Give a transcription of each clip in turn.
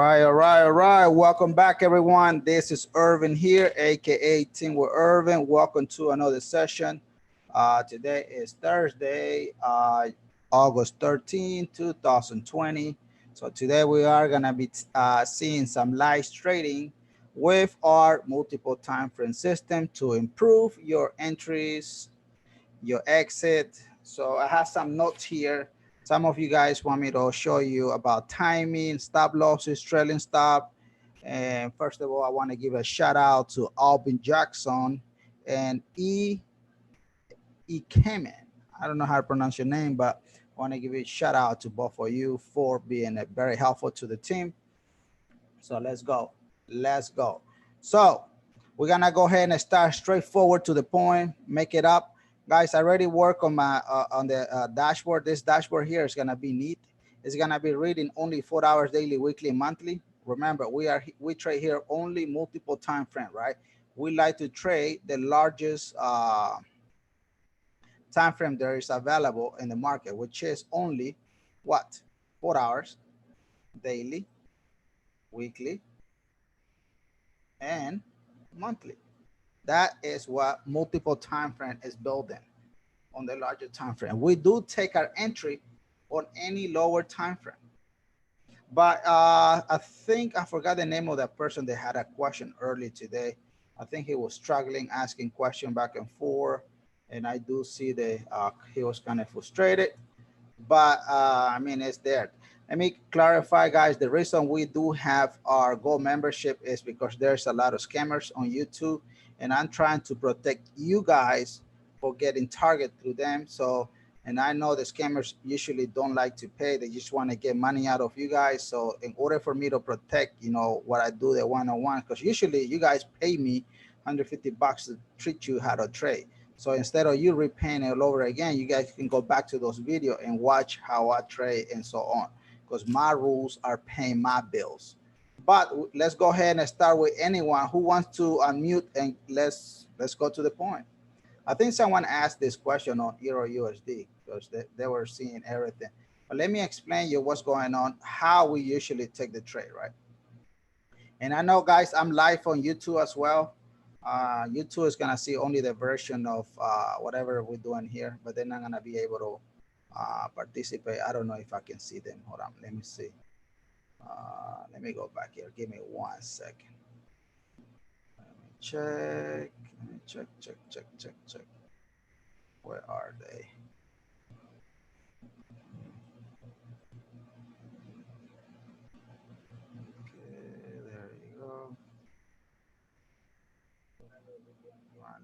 All right. Welcome back, everyone. This is Irvin here, aka Team with Irvin. Welcome to another session. Today is Thursday, August 13, 2020. So today we are gonna be seeing some live trading with our multiple time frame system to improve your entries, your exit. So I have some notes here. Some of you guys want me to show you about timing, stop losses, trailing stop. And first of all, I want to give a shout out to Alvin Jackson and Kemen. I don't know how to pronounce your name, but I want to give a shout out to both of you for being very helpful to the team. So let's go. Let's go. So we're gonna go ahead and start straightforward to the point, make it up. Guys, I already work on my on the dashboard. This dashboard here is gonna be neat. It's gonna be reading only 4 hours daily, weekly, monthly. Remember, we trade here only multiple time frame, right? We like to trade the largest time frame there is available in the market, which is only what? 4 hours daily, weekly, and monthly. That is what multiple time frame is building on the larger time frame. We do take our entry on any lower time frame. But I think I forgot the name of that person that had a question early today. I think he was struggling, asking question back and forth. And I do see that he was kind of frustrated. But I mean, it's there. Let me clarify, guys. The reason we do have our Gold membership is because there's a lot of scammers on YouTube, and I'm trying to protect you guys for getting targeted through them. So, and I know the scammers usually don't like to pay; they just want to get money out of you guys. So, in order for me to protect, what I do the one-on-one, because usually you guys pay me 150 bucks to treat you how to trade. So instead of you repaying it all over again, you guys can go back to those videos and watch how I trade and so on, because my rules are paying my bills. But let's go ahead and start with anyone who wants to unmute, and let's go to the point. I think someone asked this question on EURUSD because they were seeing everything. But let me explain you what's going on, how we usually take the trade, right? And I know, guys, I'm live on YouTube as well. YouTube is gonna see only the version of whatever we're doing here, but they're not gonna be able to participate. I don't know if I can see them. Hold on, let me see. Let me go back here. Give me 1 second. Let me check. Let me check. Where are they? Okay, there you go.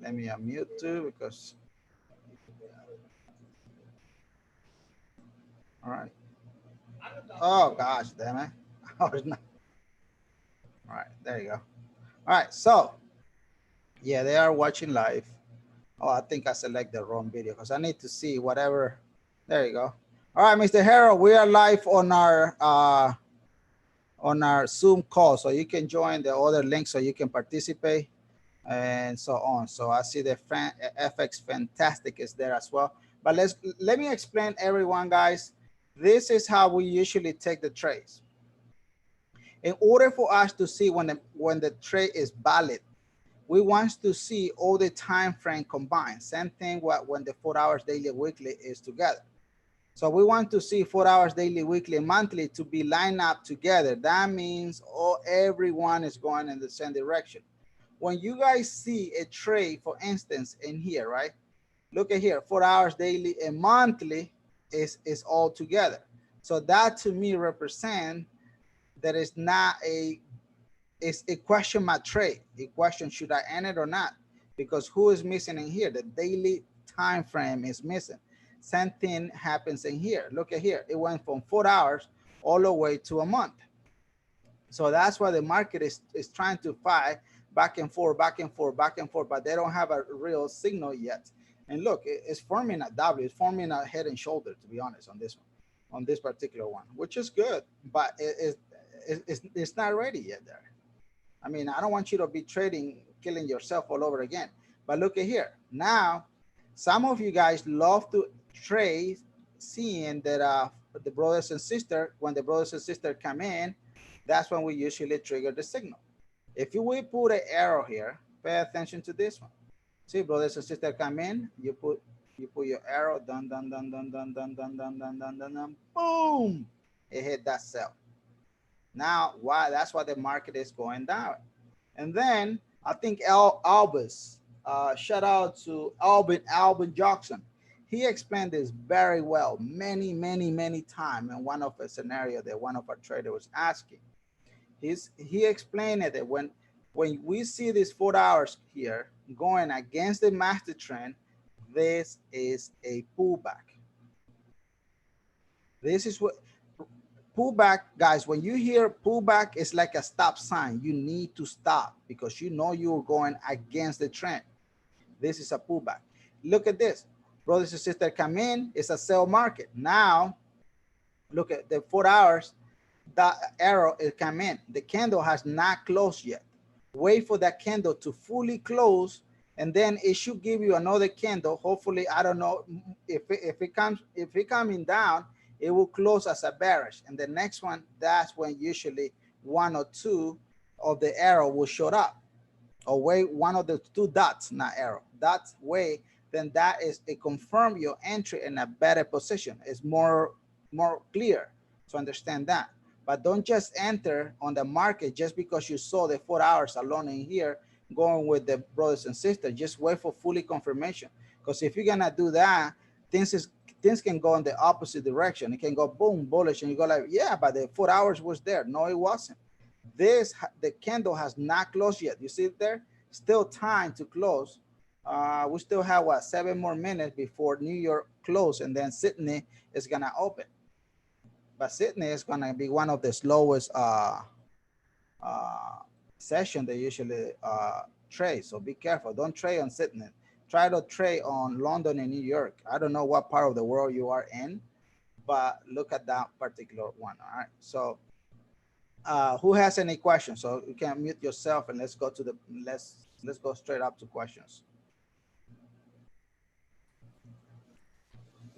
Let me unmute too, because all right. Oh gosh, damn it. I was not. All right, there you go. All right, so yeah, they are watching live. Oh, I think I select the wrong video because I need to see whatever. There you go. All right, Mr. Harold, we are live on our Zoom call, so you can join the other link so you can participate and so on. So I see the FX Fantastic is there as well. But let me explain everyone, guys. This is how we usually take the trades. In order for us to see when the trade is valid, we want to see all the time frame combined. Same thing when the 4 hours daily, weekly is together. So we want to see 4 hours daily, weekly, monthly to be lined up together. That means everyone is going in the same direction. When you guys see a trade, for instance, in here, right? Look at here, 4 hours daily and monthly is all together. So that to me represents that it's not it's a question mark trade. A question, should I end it or not? Because who is missing in here? The daily time frame is missing. Same thing happens in here. Look at here. It went from 4 hours all the way to a month. So that's why the market is trying to fight back and forth, but they don't have a real signal yet. And look, it's forming a W. It's forming a head and shoulder, to be honest, on this one, on this particular one, which is good, but it's not ready yet there. I mean, I don't want you to be trading, killing yourself all over again. But look at here. Now, some of you guys love to trade, seeing that the brothers and sisters, when the brothers and sisters come in, That's when we usually trigger the signal. If we put an arrow here, pay attention to this one. See, brothers and sisters, come in, you put your arrow, dun dun dun dun dun dun dun dun dun dun dun dun, boom, it hit that sell. Now, why? That's why the market is going down. And then I think Albus, shout out to Alvin Jackson. He explained this very well, many times in one of a scenario that one of our traders was asking. He explained it that when we see these 4 hours here going against the master trend, this is a pullback. This is what pullback, guys. When you hear pullback, it's like a stop sign. You need to stop because you know you're going against the trend. This is a pullback. Look at this, brothers and sisters, come in. It's a sell market. Now, look at the 4 hours. That arrow is come in. The candle has not closed yet. Wait for that candle to fully close, and then it should give you another candle. Hopefully, I don't know if it coming down, it will close as a bearish. And the next one, that's when usually one or two of the arrow will show up. Or wait, one of the two dots, not arrow. That's way, then that is it confirm your entry in a better position. It's more clear to understand that. But don't just enter on the market just because you saw the 4 hours alone in here going with the brothers and sisters. Just wait for fully confirmation. Because if you're gonna do that, things can go in the opposite direction. It can go boom, bullish, and you go like, yeah, but the 4 hours was there. No, it wasn't. The candle has not closed yet. You see it there? Still time to close. We still have 7 more minutes before New York close, and then Sydney is gonna open. But Sydney is gonna be one of the slowest session they usually trade. So be careful. Don't trade on Sydney. Try to trade on London and New York. I don't know what part of the world you are in, but look at that particular one. All right. So who has any questions? So you can mute yourself and let's go to the let's go straight up to questions.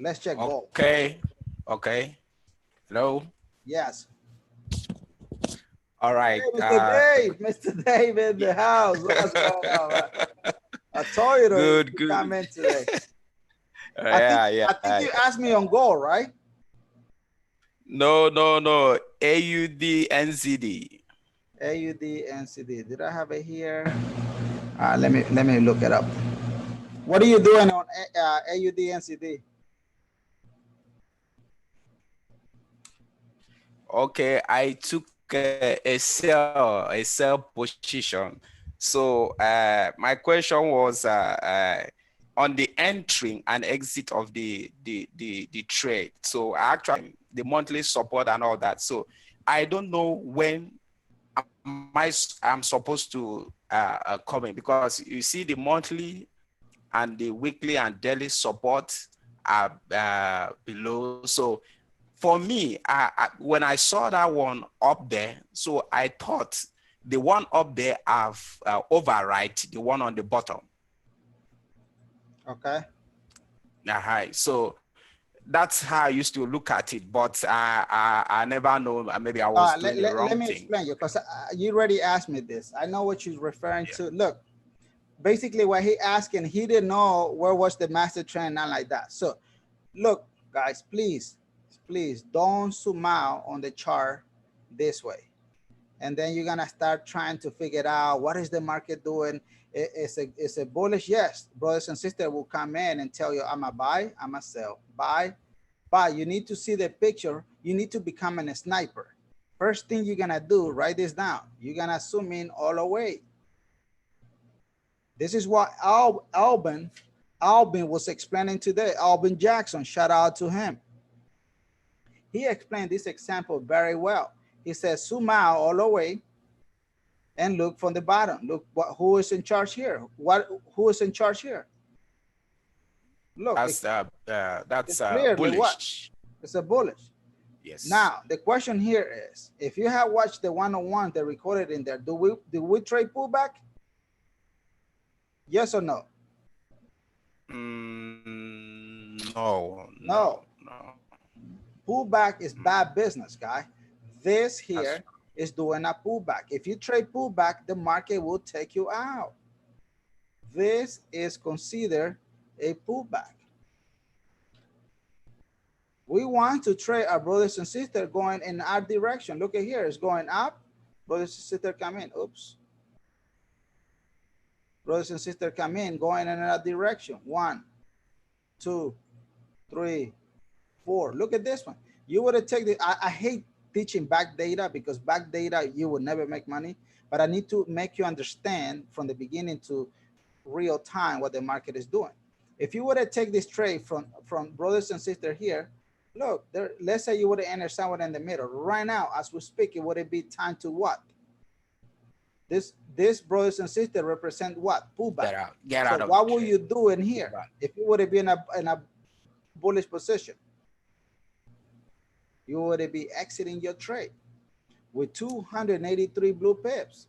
Let's check gold. Okay. Okay. Hello. Yes. All right. Hey, Mr. Dave in the house. What's going on, man? I told you to come in today. I think you asked me on gold, right? No. AUD NZD. AUD NCD. Did I have it here? Let me look it up. What are you doing on AUD NCD? Okay, I took a sell position. So my question was on the entering and exit of the trade. So actually the monthly support and all that. So I don't know when I'm supposed to come in, because you see the monthly and the weekly and daily support are below. So for me, when I saw that one up there, so I thought the one up there have overwrite the one on the bottom. Okay. So that's how I used to look at it, but I never know. Maybe I was doing the wrong thing. Let me explain you, because you already asked me this. I know what you're referring to. Look, basically what he asking, he didn't know where was the master trend, not like that. So look, guys, please don't zoom out on the chart this way. And then you're gonna start trying to figure out what is the market doing. It's a bullish. Yes, brothers and sisters will come in and tell you, I'm a buy, I'm a sell, buy. You need to see the picture. You need to become a sniper. First thing you're gonna do, write this down. You're gonna zoom in all the way. This is what Albin was explaining today. Albin Jackson, shout out to him. He explained this example very well. He says, zoom out all the way and look from the bottom. Look who is in charge here. Who is in charge here? Look, that's clearly bullish. What? It's a bullish. Yes. Now the question here is, if you have watched the one-on-one they recorded in there, do we trade pullback? Yes or no? No. Pullback is bad business, guy. This here is doing a pullback. If you trade pullback, the market will take you out. This is considered a pullback. We want to trade our brothers and sisters going in our direction. Look at here, it's going up. Brothers and sisters come in. Oops. Brothers and sisters come in, going in that direction. 1, 2, 3, 4. Look at this one. You would have taken the, I hate teaching back data because back data, you will never make money. But I need to make you understand from the beginning to real time what the market is doing. If you would have taken this trade from brothers and sisters here, look, there, let's say you would have entered somewhere in the middle. Right now, as we speak, it would be time to what? This brothers and sisters represent what? Pullback. Get out of what will you do in here if you would have been in a bullish position? You would be exiting your trade with 283 blue pips.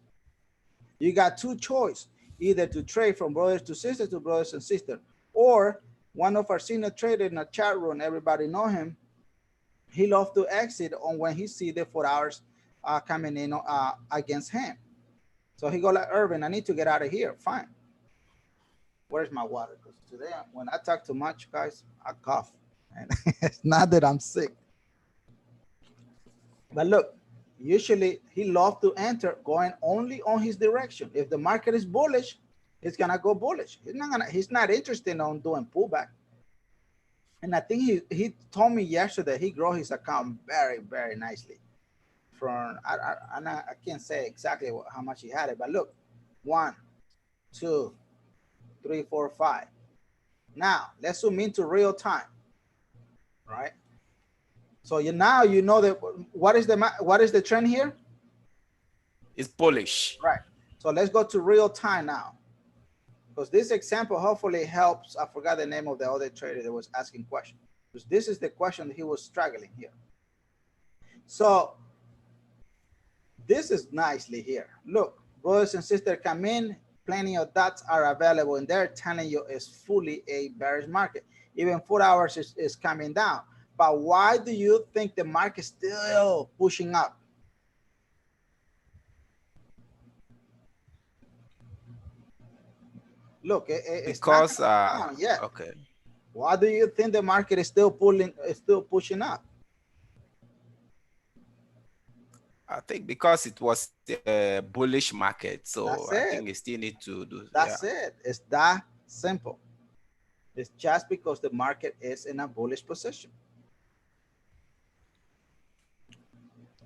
You got two choices, either to trade from brothers to sisters to brothers and sisters, or one of our senior traders in the chat room, everybody know him, he loves to exit on when he see the 4 hours coming in against him. So he go like, Irvin, I need to get out of here. Fine. Where's my water? Because today, when I talk too much, guys, I cough. And it's not that I'm sick. But look, usually he loves to enter going only on his direction. If the market is bullish, he's gonna go bullish. He's not interested in doing pullback. And I think he told me yesterday he grew his account very, very nicely. From I can't say exactly how much he had it, but look, 1, 2, 3, 4, 5. Now let's zoom into real time, right? So now you know that what is the trend here? It's bullish. Right. So let's go to real time now, because this example hopefully helps. I forgot the name of the other trader that was asking questions, because this is the question that he was struggling here. So this is nicely here. Look, brothers and sisters come in, plenty of dots are available, and they're telling you it's fully a bearish market. Even 4 hours is coming down. But why do you think the market is still pushing up? Look, it's because not down yet. okay. Why do you think the market is still pushing up? I think because it was a bullish market, so I think we still need to do. That's it. It's that simple. It's just because the market is in a bullish position.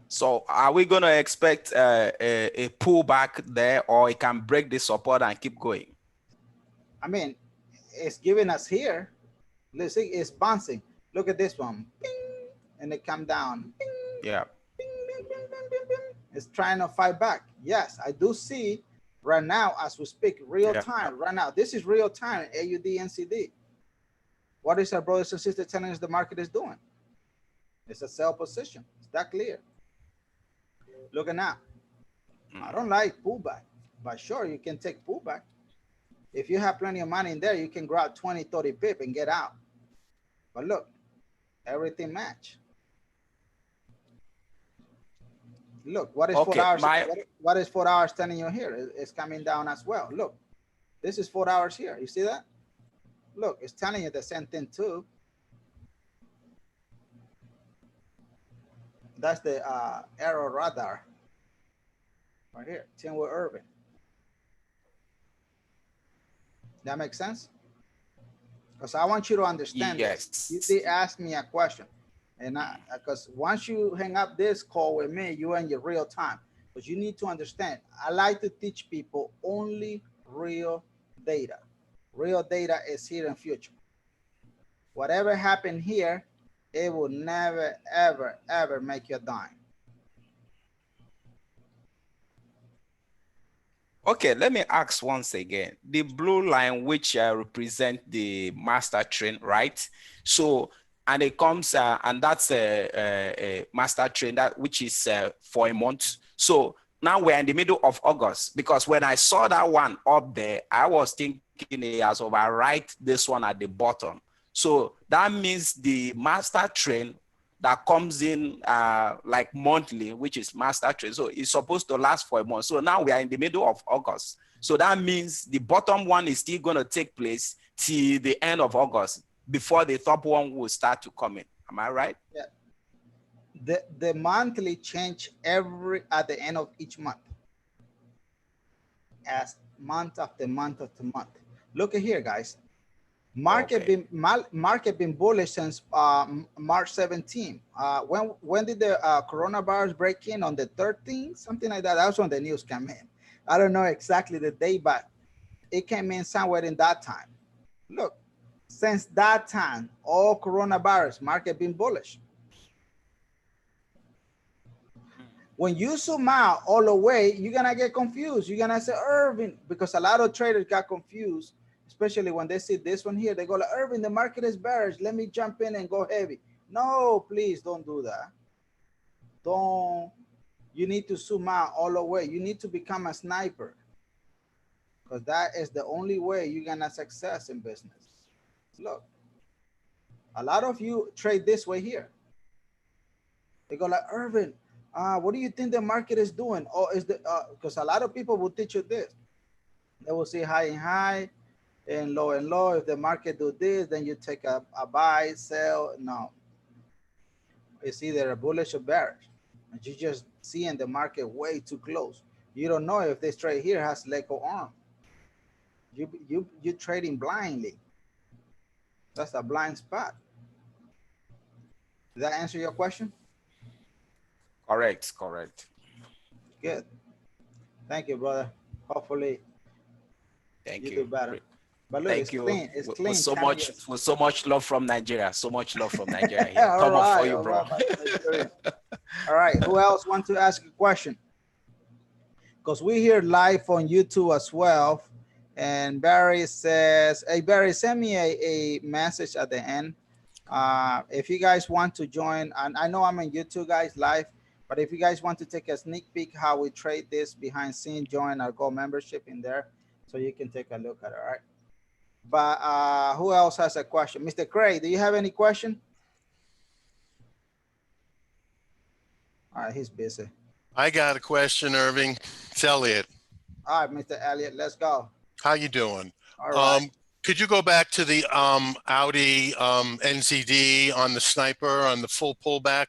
So are we going to expect a pullback there, or it can break the support and keep going? I mean, it's giving us here. Let's see, it's bouncing. Look at this one. Bing, and it come down. Bing, yeah. Bing, bing, bing, bing, bing, bing. It's trying to fight back. Yes, I do see right now as we speak, real time. Right now, this is real time, AUD, NCD. What is our brothers and sisters telling us the market is doing? It's a sell position. It's that clear. Look at now. I don't like pullback, but sure, you can take pullback. If you have plenty of money in there, you can grab 20, 30 pip and get out. But look, everything match. Look, what is 4 hours? What is 4 hours telling you here? It's coming down as well. Look, this is 4 hours here. You see that? Look, it's telling you the same thing too. That's the arrow radar right here. TeamWithERVING. That makes sense? Because I want you to understand. Yes. This. You did ask me a question. And because once you hang up this call with me, you're in your real time. But you need to understand, I like to teach people only real data. Real data is here and future. Whatever happened here, it will never, ever, ever make you a dime. Okay, let me ask once again. The blue line, which represent the master trend, right? So, and it comes, and that's a master trend that which is for a month. So now we're in the middle of August, because when I saw that one up there, I was thinking it has overwrite this one at the bottom. So that means the master trend that comes in like monthly, which is master trade. So it's supposed to last for a month. So now we are in the middle of August. So that means the bottom one is still going to take place till the end of August before the top one will start to come in. Am I right? Yeah. The monthly change at the end of each month, as month after month after month. Look at here, guys. Market been bullish since March 17. When did the coronavirus break in? On the 13th, something like that. That was when the news came in. I don't know exactly the day, but it came in somewhere in that time. Look, since that time, all coronavirus market been bullish. When you zoom out all the way, you're gonna get confused. You're gonna say, Irving, because a lot of traders got confused, especially when they see this one here. They go like, Irving, the market is bearish. Let me jump in and go heavy. No, please don't do that. Don't. You need to zoom out all the way. You need to become a sniper, because that is the only way you're gonna success in business. Look, a lot of you trade this way here. They go like, Irving, what do you think the market is doing? Or is the because a lot of people will teach you this. They will say high and high and low and low. If the market do this, then you take a buy, sell. No, it's either a bullish or bearish. And you just seeing the market way too close. You don't know if this trade here has leg or arm. You trading blindly. That's a blind spot. Did that answer your question? Correct. Good. Thank you, brother. Hopefully Thank you you. do better. But look, it's clean. It's clean. With so much love from Nigeria. So much love from Nigeria here. All Up for right, you, bro. All right. Who else want to ask a question? Because we're here live on YouTube as well. And Barry says, hey, Barry, send me a message at the end. If you guys want to join, and I know I'm on YouTube, guys, live, but if you guys want to take a sneak peek how we trade this behind scene, join our Go membership in there so you can take a look at it, all right? But who else has a question? Mr. Craig, do you have any question? All right, he's busy. I got a question, Irving. It's Elliott. All right, Mr. Elliott, let's go. How you doing? All right. Could you go back to the Audi NZD on the sniper on the full pullback?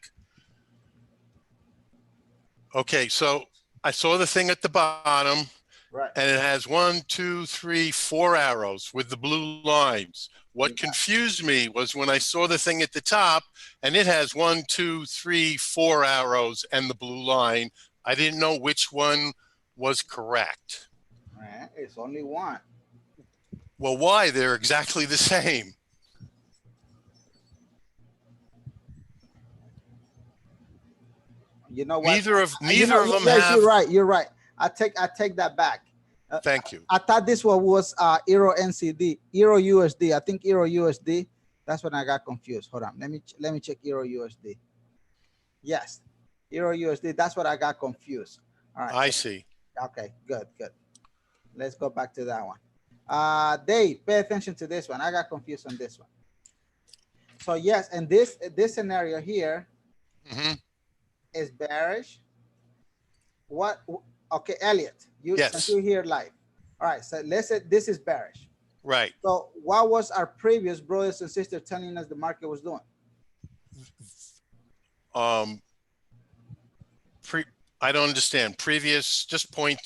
Okay, so I saw the thing at the bottom, Right. and it has 1, 2, 3, 4 arrows with the blue lines. What confused me was when I saw the thing at the top, and it has 1, 2, 3, 4 arrows and the blue line. I didn't know which one was correct. Right. It's only one. Well, why? They're exactly the same. You know what? Neither of them yes, have. You're right. You're right. I take that back. Thank you. I thought this one was Euro NCD, Euro USD. I think Euro USD. That's when I got confused. Hold on. Let me check Euro USD. Yes, Euro USD. That's what I got confused. All right. I see. Okay. Good. Let's go back to that one. Dave, pay attention to this one. I got confused on this one. So yes, and this scenario here is bearish. What? Okay, Elliott, since you're here live. All right, so let's say this is bearish. Right. So what was our previous brothers and sisters telling us the market was doing? I don't understand. Previous, just point.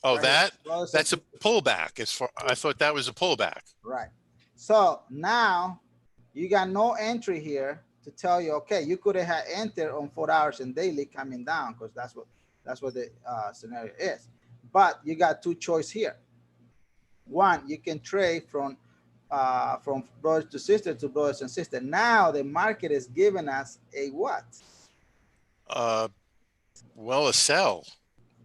Oh, right. that's a pullback. I thought that was a pullback. Right. So now you got no entry here to tell you, okay, you could have entered on 4 hours and daily coming down, because that's what the scenario is. But you got two choices here. One, you can trade from brothers to sisters to brothers and sisters. Now the market is giving us a what? Well, a sell.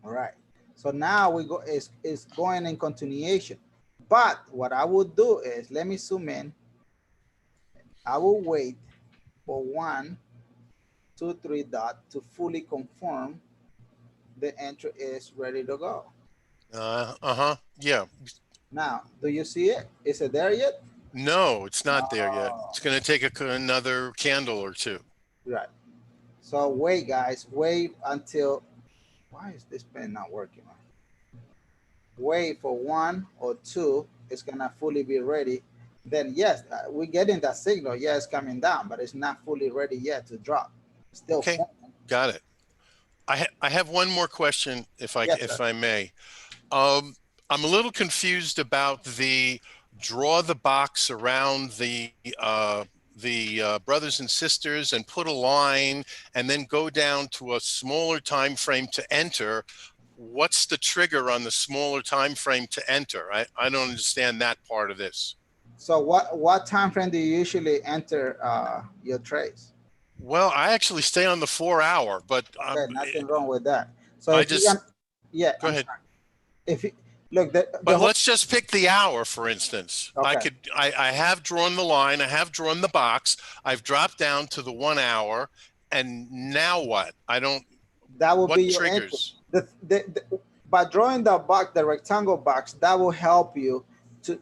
All right. So now we go is going in continuation. But what I would do is, let me zoom in. I will wait for 1, 2, 3 dot to fully confirm the entry is ready to go. Yeah. Now, do you see it? Is it there yet? No, it's not there yet. It's going to take another candle or two. Right. So wait, guys, wait until, why is this pen not working? Wait for 1 or 2, it's gonna fully be ready. Then yes, we're getting that signal. Yeah, it's coming down, but it's not fully ready yet to drop. Still Okay, forming. got it. I have one more question, Yes, if sir. I may. I'm a little confused about the draw the box around the brothers and sisters and put a line and then go down to a smaller time frame to enter. What's the trigger on the smaller time frame to enter? I don't understand that part of this. So what time frame do you usually enter your trades? Well, I actually stay on the 4-hour, but Okay, nothing wrong with that. So I if you can, just yeah, go I'm ahead. sorry. If you look, the But whole, let's just pick the hour, for instance. okay, I have drawn the line. I have drawn the box. I've dropped down to the 1 hour. And now what? I don't, that will be what your entry. triggers? By drawing the box, the rectangle box, that will help you to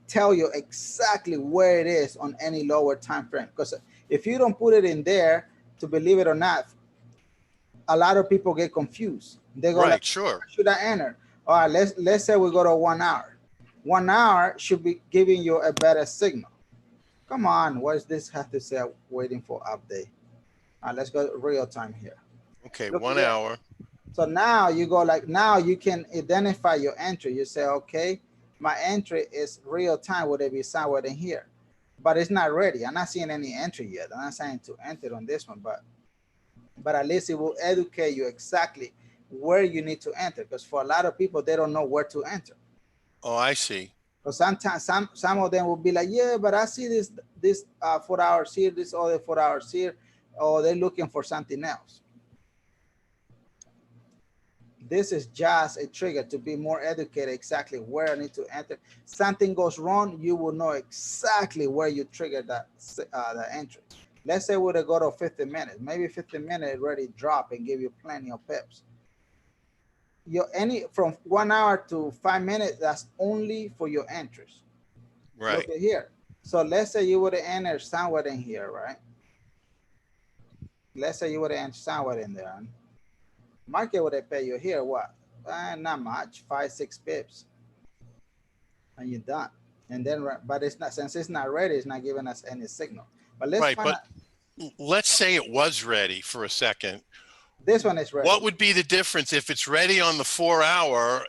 tell you exactly where it is on any lower time frame. Because if you don't put it in there, to believe it or not, a lot of people get confused. They go like, Right, sure. where should I enter? All right, let's say we go to 1 hour. 1 hour should be giving you a better signal. Come on, what does this have to say? Waiting for update. All right, let's go real time here. Okay, Look 1 here. hour. So now you go like, now you can identify your entry. You say, okay, my entry is real time. Would it be somewhere in here? But it's not ready. I'm not seeing any entry yet. I'm not saying to enter on this one, but at least it will educate you exactly where you need to enter. Because for a lot of people, they don't know where to enter. Oh, I see. Because sometimes some of them will be like, yeah, but I see this 4 hours here, this other 4 hours here, or they're looking for something else. This is just a trigger to be more educated exactly where I need to enter. Something goes wrong, you will know exactly where you trigger the entry. Let's say we'll go to 50 minutes. Maybe 50 minutes already drop and give you plenty of pips. From 1 hour to 5 minutes, that's only for your entries. Right. Look at here. So let's say you would have entered somewhere in here, right? Let's say you would have entered somewhere in there. Market would have paid you here, what? Not much, 5-6 pips. And you're done. And then, but it's not, since it's not ready, it's not giving us any signal. But let's Right, find but let's say it was ready for a second. This one is ready. What would be the difference if it's ready on the 4 hour?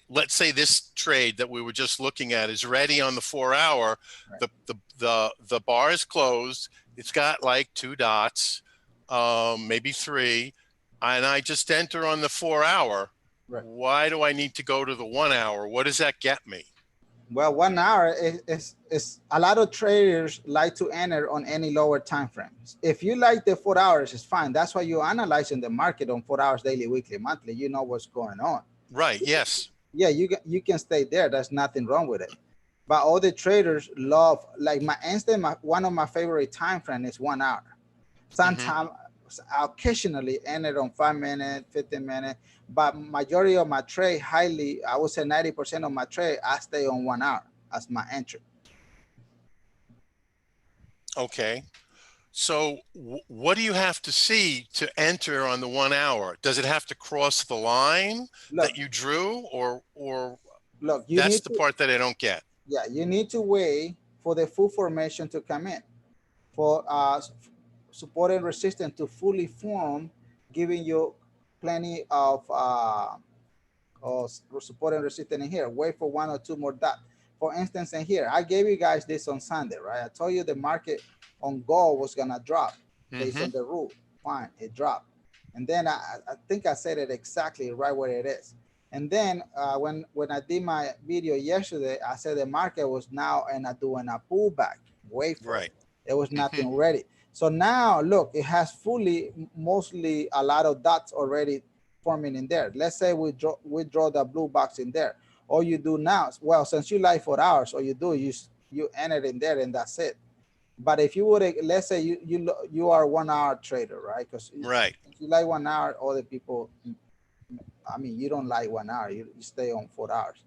Let's say this trade that we were just looking at is ready on the 4 hour. Right. The bar is closed. It's got like 2 dots, maybe 3, and I just enter on the 4 hour. Right. Why do I need to go to the 1 hour? What does that get me? Well, 1 hour is a lot of traders like to enter on any lower time frames. If you like the 4 hours, it's fine. That's why you're analyzing the market on 4 hours, daily, weekly, monthly. You know what's going on. Right. Yes. Yeah, you can stay there. There's nothing wrong with it. But all the traders love, like one of my favorite time frame is 1 hour. Sometimes I occasionally enter on 5 minutes, 15 minutes, but majority of my trade, I would say 90% of my trade, I stay on 1 hour as my entry. Okay. So what do you have to see to enter on the 1 hour? Does it have to cross the line that you drew, or look, that's the part that I don't get? Yeah, you need to wait for the full formation to come in, for support and resistance to fully form, giving you plenty of support and resistance in here. Wait for 1 or 2 more dots. For instance, in here, I gave you guys this on Sunday, right? I told you the market on gold was gonna drop based on the rule. Fine, it dropped. And then I think I said it exactly right where it is. And then when I did my video yesterday, I said the market was now doing a pullback. Wait for it. There was nothing ready. So now look, it has mostly a lot of dots already forming in there. Let's say we draw the blue box in there. All you do now, well, since you like 4 hours, all you do is you enter in there and that's it. But if you would, let's say you are a 1 hour trader, right? Because if you like 1 hour, other people, I mean, you don't like 1 hour, you stay on 4 hours.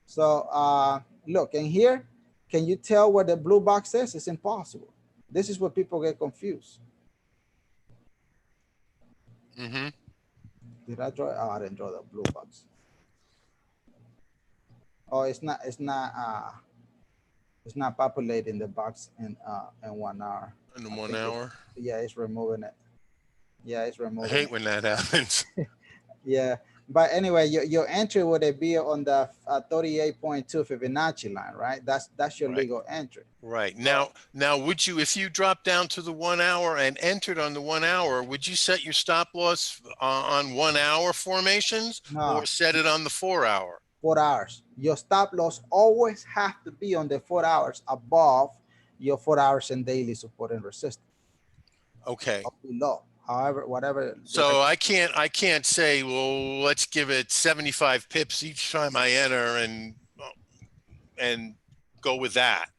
So look in here, can you tell where the blue box is? It's impossible. This is where people get confused. Mm-hmm. Did I draw? Oh, I didn't draw the blue box. Oh, it's not populating the box in 1 hour. In 1 hour. Yeah, it's removing it. Yeah, it's I removing hate it. when that happens. Yeah, but anyway, your entry would be on the 38.2 Fibonacci line, right? That's your Right. legal entry. Right. Now, would you, if you drop down to the 1 hour and entered on the 1 hour, would you set your stop loss on 1 hour formations No. or set it on the 4 hour? 4 hours. Your stop loss always have to be on the 4 hours above your 4 hours and daily support and resistance. Okay. Or below, however, whatever. So I can't say, well, let's give it 75 pips each time I enter and go with that.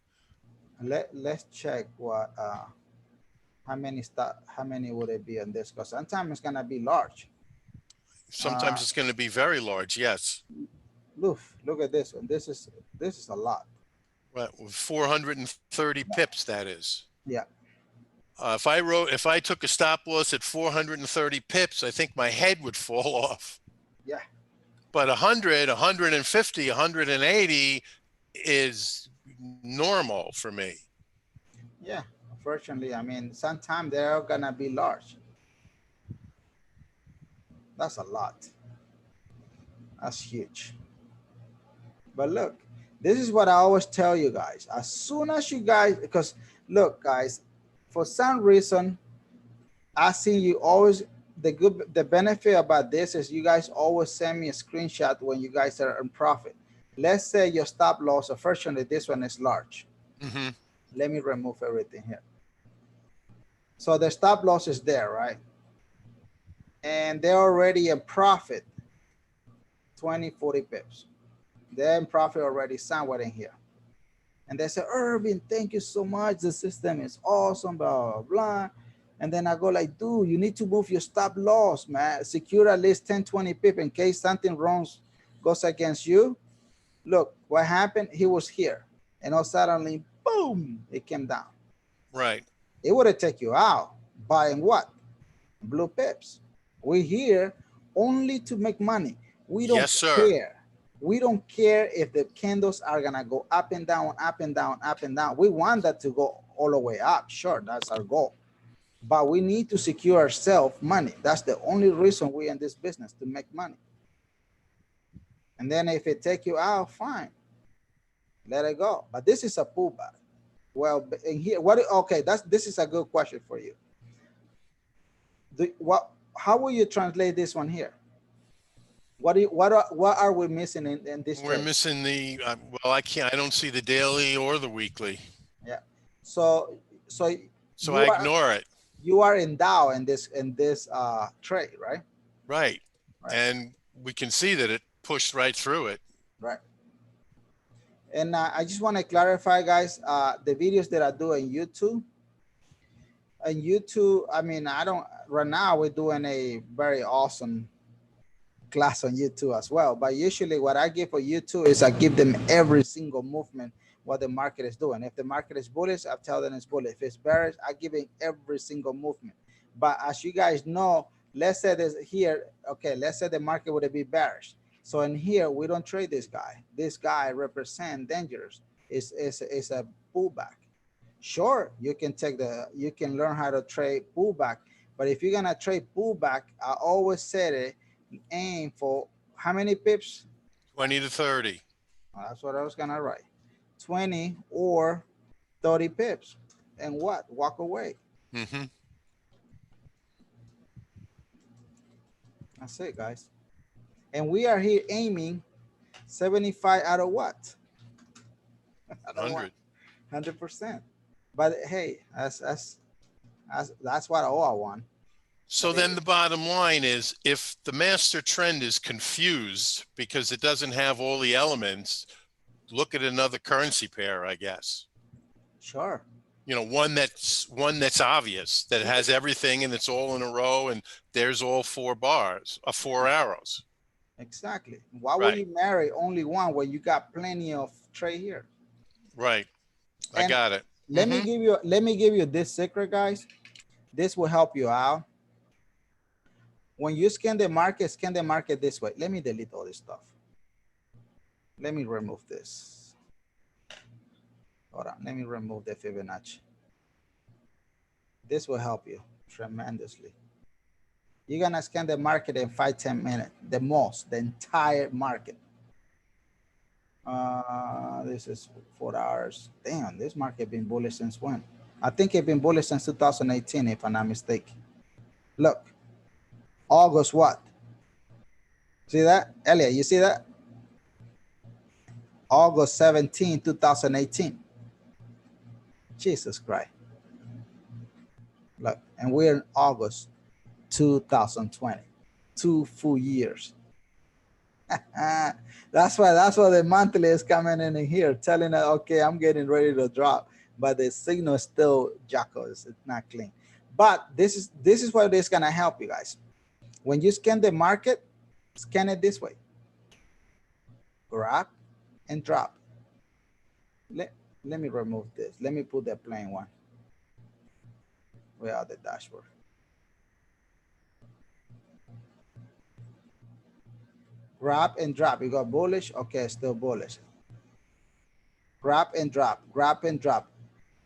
Let's check what how many would it be on this? Because sometimes it's gonna be large. Sometimes it's going to be very large. Yes. Look at this one. This is a lot. Right. 430 pips, that is. Yeah. If I took a stop loss at 430 pips, I think my head would fall off. Yeah. But 100, 150, 180 is normal for me. Yeah. Unfortunately, I mean, sometimes they're gonna be large. That's a lot. That's huge. But look, this is what I always tell you guys. As soon as you guys, because look, guys, for some reason, I see you always, the benefit about this is you guys always send me a screenshot when you guys are in profit. Let's say your stop loss, unfortunately, this one is large. Mm-hmm. Let me remove everything here. So the stop loss is there, right? And they're already in profit, 20, 40 pips. They're in profit already somewhere in here. And they say, Irving, thank you so much. The system is awesome, blah, blah, blah. And then I go like, dude, you need to move your stop loss, man. Secure at least 10, 20 pip in case something wrong goes against you. Look, what happened? He was here. And all suddenly, boom, it came down. Right. It would have taken you out. Buying what? Blue pips. We're here only to make money. We don't care. We don't care if the candles are gonna go up and down, up and down, up and down. We want that to go all the way up. Sure, that's our goal. But we need to secure ourselves money. That's the only reason we're in this business, to make money. And then if it take you out, fine. Let it go. But this is a pullback. Well, in here, okay, this is a good question for you. How will you translate this one here? What are we missing in this? We're trade? missing the well, I don't see the daily or the weekly. Yeah. So I ignore it. You are in Dow in this trade, right? Right. And we can see that it pushed right through it. Right. And I just want to clarify, guys, the videos that I do on YouTube. And YouTube, I mean, right now we're doing a very awesome class on YouTube as well. But usually what I give for YouTube is I give them every single movement, what the market is doing. If the market is bullish, I tell them it's bullish. If it's bearish, I give it every single movement. But as you guys know, let's say this here, okay, let's say the market would be bearish. So in here, we don't trade this guy. This guy represents dangers. It's a pullback. Sure, you can learn how to trade pullback. But if you're gonna trade pullback, I always said it, aim for how many pips? 20 to 30. That's what I was gonna write. 20 or 30 pips. And what? Walk away. Mm-hmm. That's it, guys. And we are here aiming 75 out of what? 100. 100%. But hey, that's what I want. So then the bottom line is, if the master trend is confused because it doesn't have all the elements, look at another currency pair, I guess. Sure. You know, one that's obvious, that has everything and it's all in a row and there's all 4 bars, 4 arrows. Exactly. Why would you marry only one when you got plenty of trade here? Right. I got it. let me give you this secret, guys. This will help you out. When you scan the market this way. Let me delete all this stuff. Let me remove this. Hold on, let me remove the Fibonacci. This will help you tremendously. You're gonna scan the market in 5-10 minutes, the most, the entire market. This is 4 hours. Damn, this market been bullish since when? I think it's been bullish since 2018, if I'm not mistaken. Look, August what? See that, Elliott? You see that? August 17, 2018. Jesus Christ. Look, and we're in August 2020. 2 full years. That's why the monthly is coming in here telling us, okay, I'm getting ready to drop, but the signal is still jacko. It's not clean. But this is what is gonna help you guys. When you scan the market, scan it this way. Grab and drop. Let me remove this. Let me put the plain one. Where are the dashboard? Grab and drop. You got bullish. Okay, still bullish. Grab and drop. Grab and drop.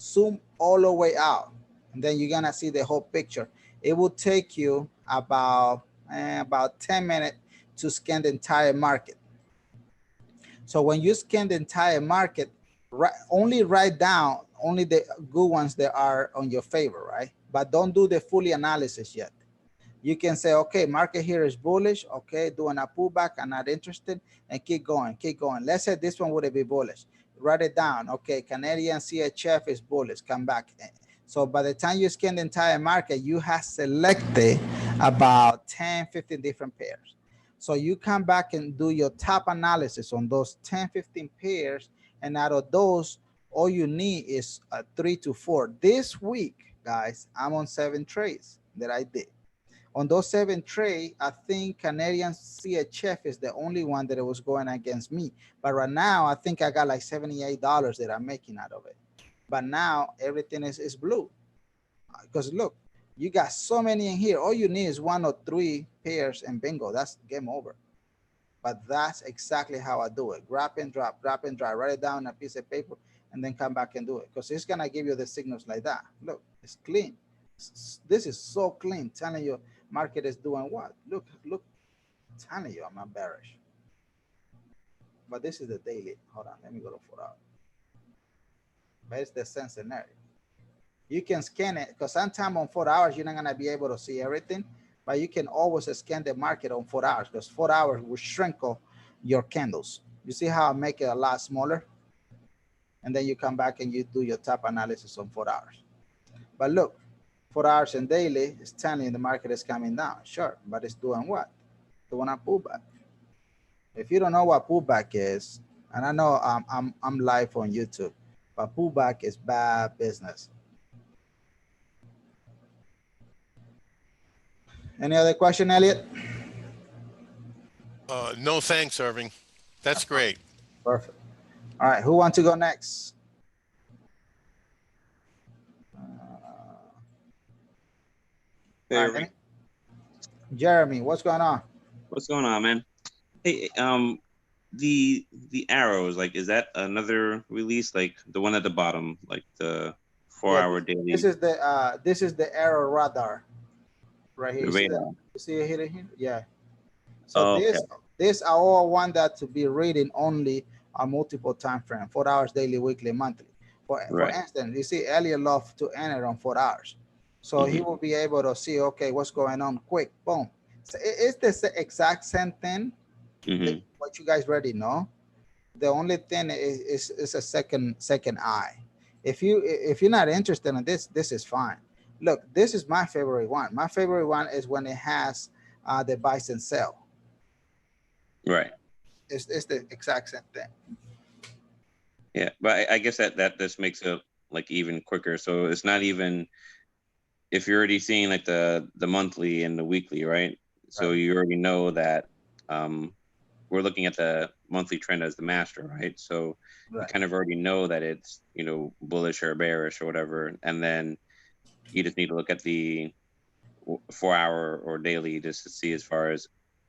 Zoom all the way out, and then you're gonna see the whole picture. It will take you about 10 minutes to scan the entire market. So when you scan the entire market, only write down only the good ones that are on your favor, right? But don't do the fully analysis yet. You can say, okay, market here is bullish. Okay, doing a pullback. I'm not interested, and keep going, keep going. Let's say this one would be bullish. Write it down. Okay, Canadian CHF is bullish. Come back. So by the time you scan the entire market, you have selected about 10, 15 different pairs. So you come back and do your top analysis on those 10, 15 pairs. And out of those, all you need is 3 to 4. This week, guys, I'm on 7 trades that I did. On those 7 trades, I think Canadian CHF is the only one that it was going against me. But right now, I think I got like $78 that I'm making out of it. But now everything is blue. Because look, you got so many in here. All you need is 1 or 3 pairs and bingo. That's game over. But that's exactly how I do it. Grab and drop, grab and drop. Write it down on a piece of paper and then come back and do it. Because it's going to give you the signals like that. Look, it's clean. This is so clean, telling you market is doing what? Look, telling you I'm not bearish. But this is the daily. Hold on, let me go to 4 hours. But it's the same scenario. You can scan it because sometimes on 4 hours, you're not going to be able to see everything. But you can always scan the market on 4 hours because 4 hours will shrink your candles. You see how I make it a lot smaller? And then you come back and you do your top analysis on 4 hours. But look, 4 hours and daily is telling you the market is coming down. Sure, but it's doing what? Doing a pullback. If you don't know what pullback is, and I know I'm live on YouTube, but pullback is bad business. Any other question, Elliott? No, thanks, Irving. That's great. Perfect. All right, who wants to go next? Hey, Jeremy, what's going on? what's going on, man? Hey, the arrows, like, is that another release, like the one at the bottom, like the 4-hour daily? This is the arrow radar right here. You see it here? Yeah. So this are all one that to be reading only on multiple time frame, 4 hours, daily, weekly, monthly. For instance, you see Elliott love to enter on 4 hours. So he will be able to see, okay, what's going on quick, boom. So it's the exact same thing, what you guys already know. The only thing is a second eye. If you're not interested in this is fine. Look, this is my favorite one. My favorite one is when it has the buy and sell. Right. It's the exact same thing. Yeah, but I guess that this makes it like even quicker. So it's not even if you're already seeing like the monthly and the weekly, right? So you already know that we're looking at the monthly trend as the master, right? So you kind of already know that it's, you know, bullish or bearish or whatever, and then you just need to look at the 4 hour or daily just to see as far as,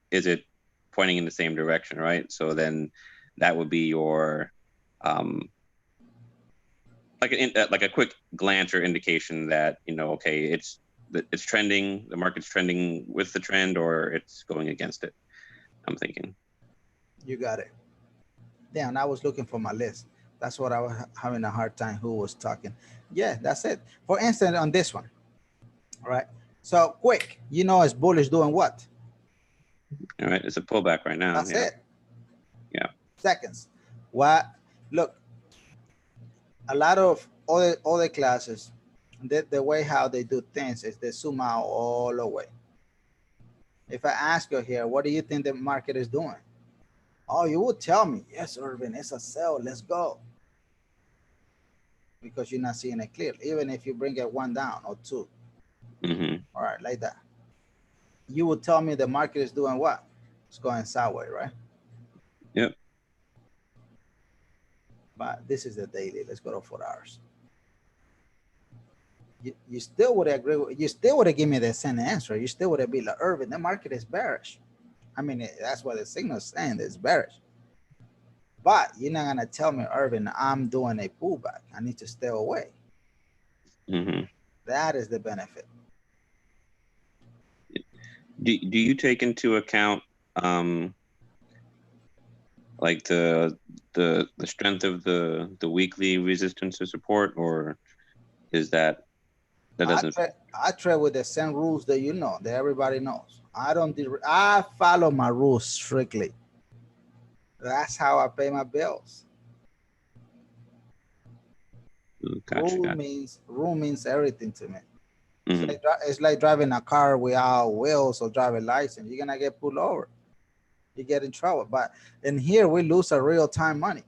is it pointing in the same direction, right? So then that would be your like a quick glance or indication that, you know, okay, it's trending, the market's trending with the trend, or it's going against it, I'm thinking. You got it. Damn, I was looking for my list. That's what I was having a hard time who was talking. Yeah, that's it. For instance, on this one, all right? So quick, you know, it's bullish doing what? All right, it's a pullback right now. That's it. Yeah. Seconds. What? Look, a lot of other classes, the way how they do things is they zoom out all the way. If I ask you here, what do you think the market is doing? Oh, you would tell me, yes, Irvin, it's a sell, let's go. Because you're not seeing it clearly, even if you bring it 1 down or 2. All right, like that. You would tell me the market is doing what? It's going sideways, right? Yep. But this is the daily. Let's go to 4 hours. You still would agree. You still would have given me the same answer. You still would have been like, Irvin, the market is bearish. I mean, that's what the signal is saying, it's bearish. But you're not gonna tell me, Irvin, I'm doing a pullback, I need to stay away. That is the benefit. Do you take into account like the strength of the weekly resistance or support, or is that doesn't? I trade with the same rules that you know, that everybody knows. I follow my rules strictly. That's how I pay my bills. Gotcha. Rule means everything to me. It's like driving a car without wheels or driving license. You're gonna get pulled over. You get in trouble. But in here, we lose our real time money.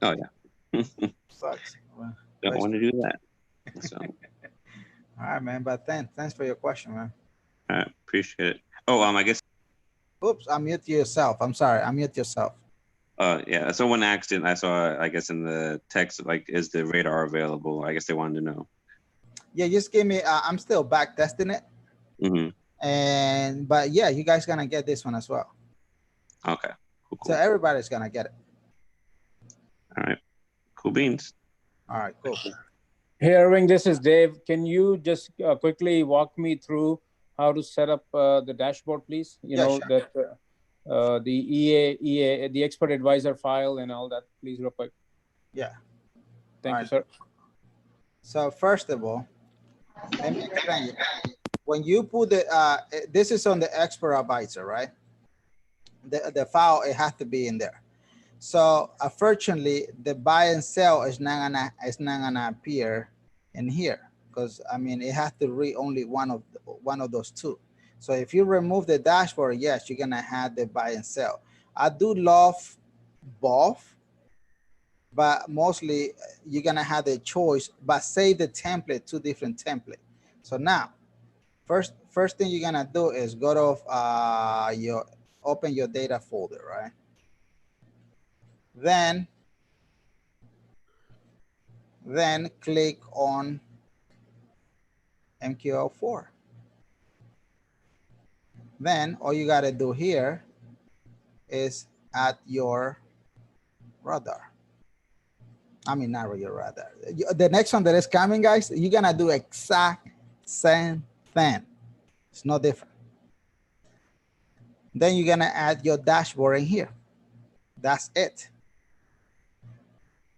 Oh yeah. Sucks. Don't want to do that. So. All right, man. But thanks for your question, man. All right, appreciate it. Oh, I guess. Oops, unmute yourself. I'm sorry. Unmute yourself. Yeah. Someone asked it. I saw, I guess, in the text, like, is the radar available? I guess they wanted to know. Yeah, just give me. I'm still back testing it. But yeah, you guys gonna get this one as well. Okay. Cool. So everybody's gonna get it. All right. Cool beans. All right. Cool. Hey, Irving, this is Dave. Can you just quickly walk me through how to set up the dashboard, please? You know, sure. That the EA, the expert advisor file and all that, please, real quick. Yeah. Thank you, sir. So first of all, let me explain you. When you put the, this is on the expert advisor, right? The file, it has to be in there. So unfortunately, the buy and sell is not gonna appear in here, because I mean it has to read only one of those two. So if you remove the dashboard, yes, you're gonna have the buy and sell. I do love both, but mostly you're gonna have the choice. But save the template, 2 different templates. So now, first thing you're gonna do is go to open your data folder, right? Then click on MQL4. Then all you got to do here is add your radar. I mean, not your radar. The next one that is coming, guys, you're going to do exact same thing. It's no different. Then you're going to add your dashboard in here. That's it.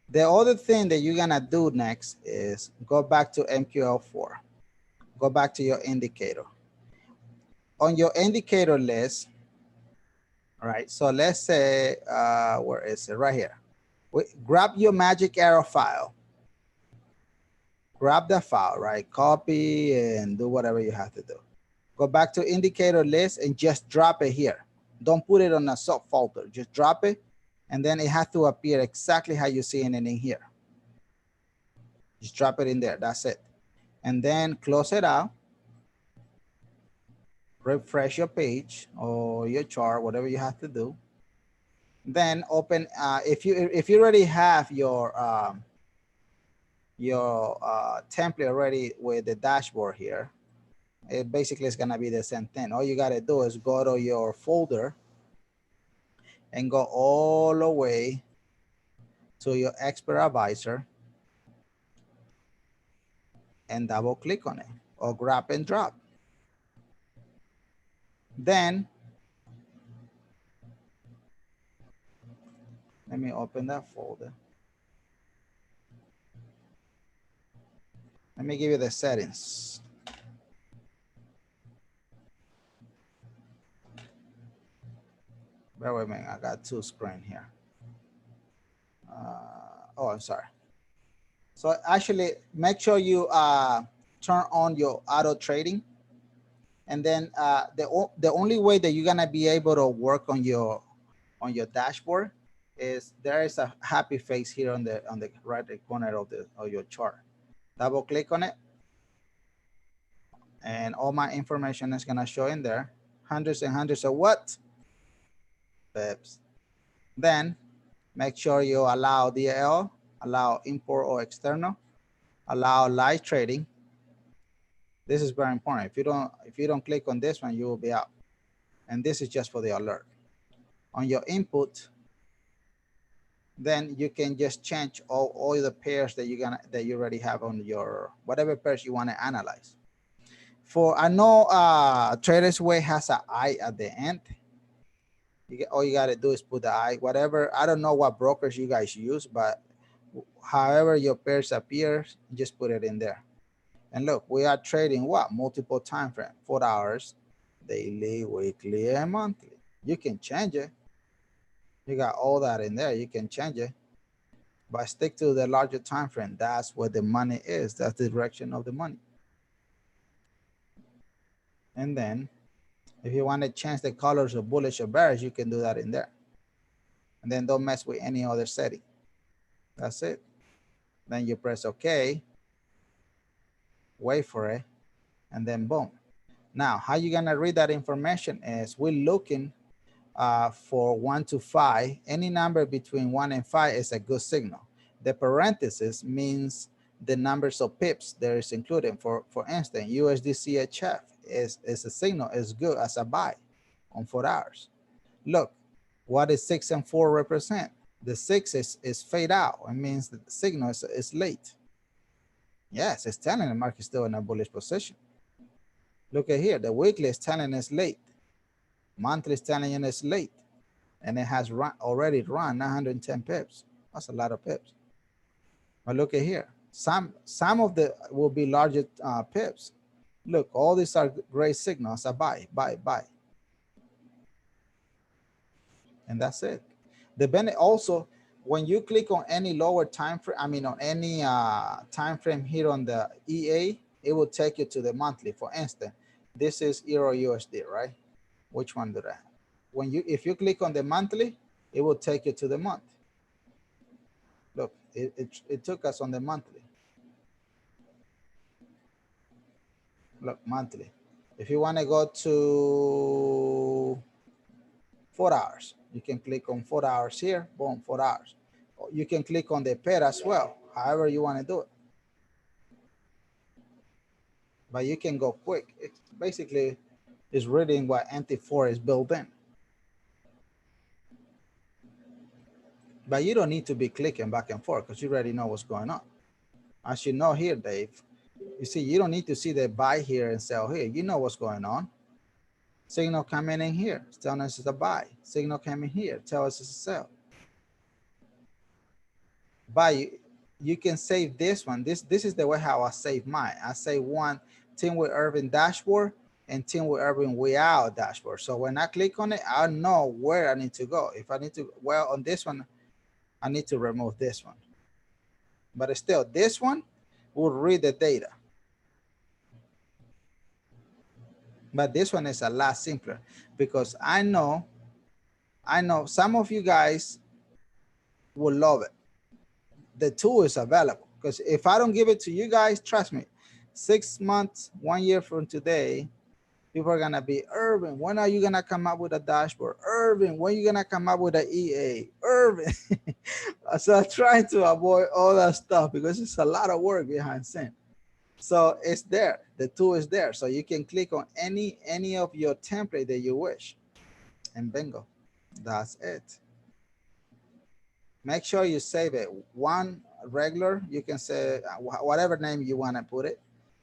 The other thing that you're gonna do next is go back to MQL4. Go back to your indicator. On your indicator list, all right, so let's say, where is it? Right here. Grab your magic arrow file. Grab the file, right? Copy and do whatever you have to do. Go back to indicator list and just drop it here. Don't put it on a subfolder, just drop it. And then it has to appear exactly how you see it in here. Just drop it in there, that's it. And then close it out. Refresh your page or your chart, whatever you have to do. Then open, if you already have your template already with the dashboard here, it basically is gonna be the same thing. All you gotta do is go to your folder and go all the way to your expert advisor and double click on it or grab and drop. Then let me open that folder. Let me give you the settings. Bear with me, I got two screens here. Oh, I'm sorry. So actually make sure you turn on your auto trading. And then the only way that you're gonna be able to work on your dashboard is there is a happy face here on the right corner of your chart. Double click on it, and all my information is gonna show in there. Hundreds and hundreds of what? Pips. Then make sure you allow DL, allow import or external, allow live trading. This is very important. If you don't click on this one, you will be out. And this is just for the alert. On your input, then you can just change all the pairs that you already have on your whatever pairs you want to analyze. For I know Traders Way has an I at the end. All you got to do is put the I, whatever. I don't know what brokers you guys use, but however your pairs appear, just put it in there. And look, we are trading what? Multiple time frame, 4 hours, daily, weekly, and monthly. You can change it. You got all that in there. You can change it. But stick to the larger time frame. That's where the money is. That's the direction of the money. And then if you want to change the colors of bullish or bearish, you can do that in there. And then don't mess with any other setting. That's it. Then you press OK. Wait for it. And then boom. Now, how you gonna read that information is we're looking for 1 to 5. Any number between 1 and 5 is a good signal. The parenthesis means the numbers of pips there is included. For instance, Usdchf is a signal, is good as a buy on 4 hours. Look, what does 6 and 4 represent? The 6 is fade out. It means that the signal is late. Yes, it's telling the market still in a bullish position. Look at here, the weekly is telling us late. Monthly is telling you it's late. And it has already run 910 pips. That's a lot of pips. But look at here. Some of the will be larger pips. Look, all these are great signals. A buy. And that's it. The benefit also, when you click on any lower time frame, I mean on any time frame here on the EA, it will take you to the monthly. For instance, this is EURUSD, right? Which one did I have? If you click on the monthly, it will take you to the month. Look, it took us on the monthly. Look, monthly. If you want to go to 4 hours, you can click on 4 hours here, boom, 4 hours. You can click on the pair as well, however you want to do it. But you can go quick. It basically is reading what anti-4 is built in. But you don't need to be clicking back and forth because you already know what's going on. As you know here, Dave, you see, you don't need to see the buy here and sell here. You know what's going on. Signal coming in here, it's telling us it's a buy. Signal coming here, tell us it's a sell. Buy, you can save this one. This is the way how I save mine. I save one TeamWithERVING dashboard and TeamWithERVING without dashboard. So when I click on it, I know where I need to go. If I need to, well, on this one, I need to remove this one. But still, this one will read the data. But this one is a lot simpler because I know some of you guys will love it. The tool is available because if I don't give it to you guys, trust me, 6 months, 1 year from today, People are gonna be, Irving, when are you gonna come up with a dashboard? Irving, when are you gonna come up with an EA? Irving. So I'm trying to avoid all that stuff because it's a lot of work behind scene. So it's there. The tool is there. So you can click on any of your template that you wish. And bingo. That's it. Make sure you save it. One regular, you can say whatever name you want to put it.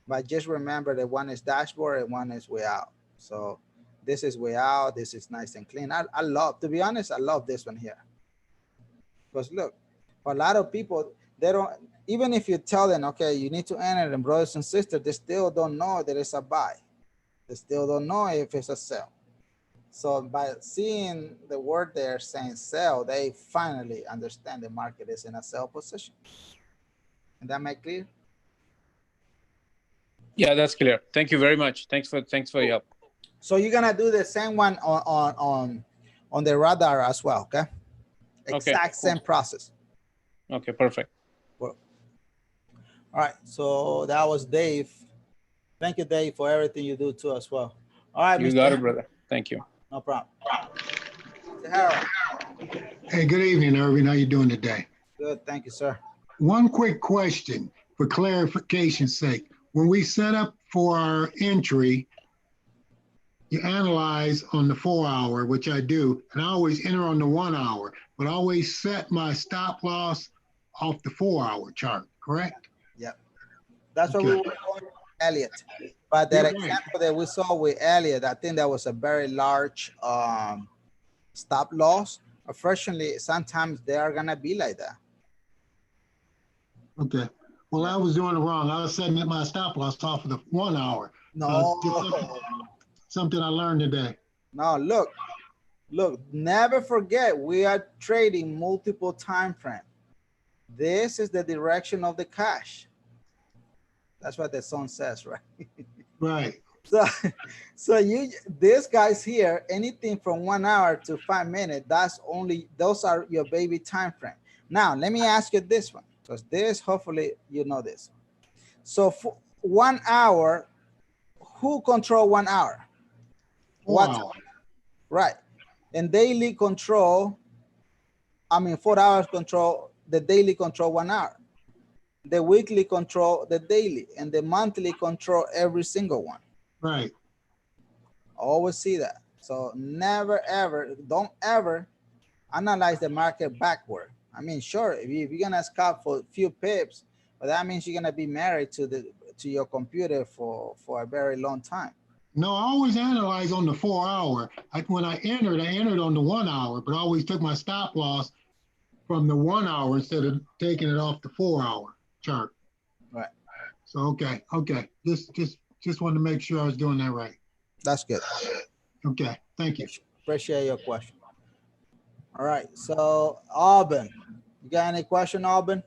But just remember that one is dashboard and one is way out. So this is way out. This is nice and clean. I love, to be honest, I love this one here. Because look, for a lot of people, they don't, even if you tell them, okay, you need to enter them, brothers and sisters, they still don't know that it's a buy. They still don't know if it's a sell. So by seeing the word there saying sell, they finally understand the market is in a sell position. And that make clear? Yeah, that's clear. Thank you very much. Thanks for your help. So you're gonna do the same one on the radar as well, okay? Exact same process. Okay, perfect. Well, all right, so that was Dave. Thank you, Dave, for everything you do too as well. All right, you got it, brother. Thank you. No problem. Harold. Hey, good evening, Irving. How you doing today? Good, thank you, sir. One quick question for clarification's sake. When we set up for our entry, you analyze on the 4 hour, which I do, and I always enter on the 1 hour, but I always set my stop loss off the 4 hour chart, correct? Yep. That's what we were going with Elliott. But that example that we saw with Elliott, I think that was a very large stop loss. Unfortunately, sometimes they are gonna be like that. Okay. Well, I was doing it wrong. I was setting my stop loss off of the 1 hour. No. Something I learned today. No, look, never forget, we are trading multiple time frame. This is the direction of the cash. That's what the song says, right? Right. So these guys here, anything from 1 hour to 5 minutes, those are your baby time frame. Now, let me ask you this one, because this, hopefully you know this. So for 1 hour, who control 1 hour? Wow. Right. And daily control, 4 hours control, the daily control 1 hour. The weekly control the daily, and the monthly control every single one. Right. Always see that. So never ever, don't ever analyze the market backward. Sure, if you're gonna scalp for a few pips, but that means you're gonna be married to your computer for a very long time. No, I always analyze on the 4 hour. When I entered on the 1 hour, but I always took my stop loss from the 1 hour instead of taking it off the 4 hour chart. Right. So okay. Just wanted to make sure I was doing that right. That's good. Okay, thank you. Appreciate your question. All right, so Auburn, you got any question, Auburn?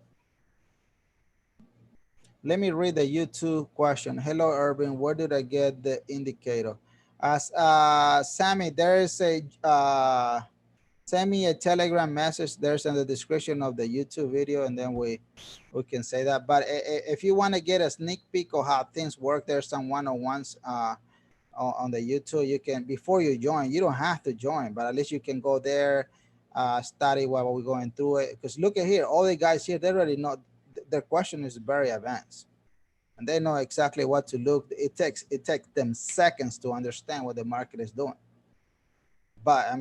Let me read the YouTube question. Hello, Irving, where did I get the indicator? As Sammy, there is a send me a Telegram message. There's in the description of the YouTube video, and then we can say that. But if you want to get a sneak peek of how things work, there's some one-on-ones on the YouTube. You can, before you join, you don't have to join, but at least you can go there, study while we're going through it. Because look at here, all the guys here, they already know their question is very advanced, and they know exactly what to look. It takes them seconds to understand what the market is doing. But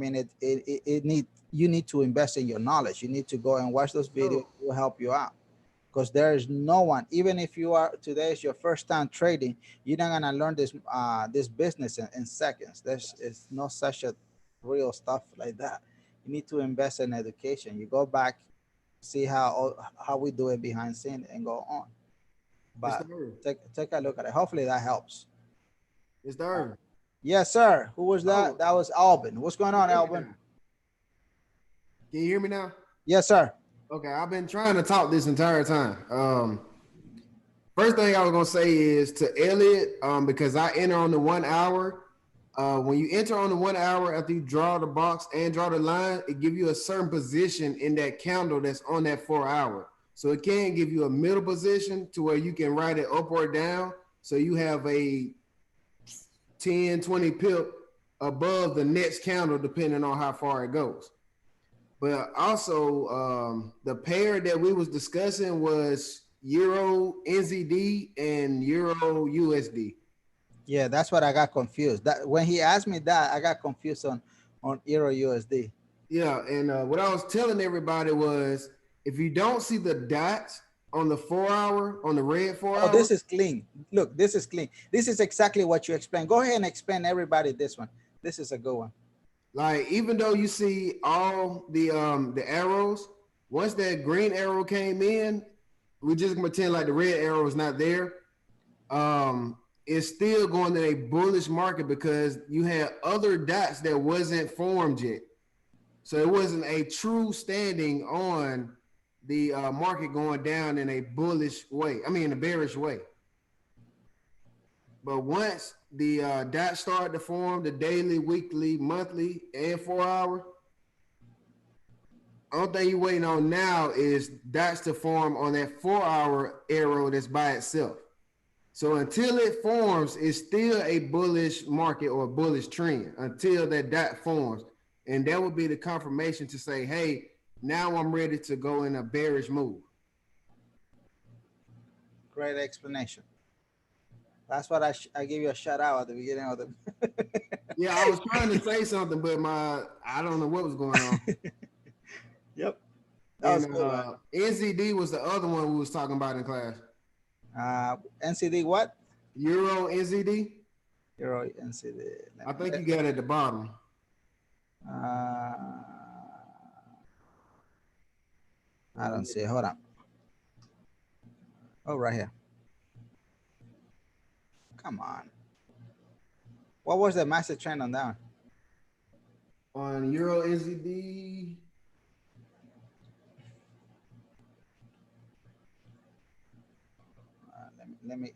you need to invest in your knowledge. You need to go and watch those videos. It will help you out, because there is no one, even if today is your first time trading, you're not gonna learn this business in seconds. There's no such a real stuff like that. You need to invest in education. You go back, see how we do it behind scene, and go on. But take a look at it. Hopefully that helps. Mr. Irving. Yes, sir. Who was that? That was Albin. What's going on, Albin? Can you hear me now? Yes, sir. Okay, I've been trying to talk this entire time. First thing I was gonna say is to Elliott, because I enter on the 1 hour. When you enter on the 1 hour, after you draw the box and draw the line, it gives you a certain position in that candle that's on that 4 hour. So it can give you a middle position to where you can ride it up or down. So you have a 10, 20 pip above the next candle, depending on how far it goes. But also, the pair that we was discussing was Euro NZD and Euro USD. Yeah, that's what I got confused. That when he asked me that, I got confused on Euro USD. Yeah, and what I was telling everybody was, if you don't see the dots on the 4 hour, on the red 4 hour. Oh, this is clean. Look, this is clean. This is exactly what you explained. Go ahead and explain everybody this one. This is a good one. Like, even though you see all the arrows, once that green arrow came in, we just pretend like the red arrow is not there. It's still going in a bullish market because you had other dots that wasn't formed yet. So it wasn't a true standing on the market going down in a bullish way. I mean, a bearish way. But once the dots start to form, the daily, weekly, monthly, and 4 hour, only thing you're waiting on now is dots to form on that 4 hour arrow that's by itself. So until it forms, it's still a bullish market or a bullish trend until that dot forms. And that would be the confirmation to say, hey, now I'm ready to go in a bearish move. Great explanation. That's what I gave you a shout out at the beginning of the. Yeah, I was trying to say something, but I don't know what was going on. Yep. That was And good, NZD was the other one we was talking about in class. NCD what? Euro NZD. Euro NCD. I think you got it at the bottom. I don't see it. Hold on. Oh, right here. Come on. What was the massive trend on that one? On Euro NZD.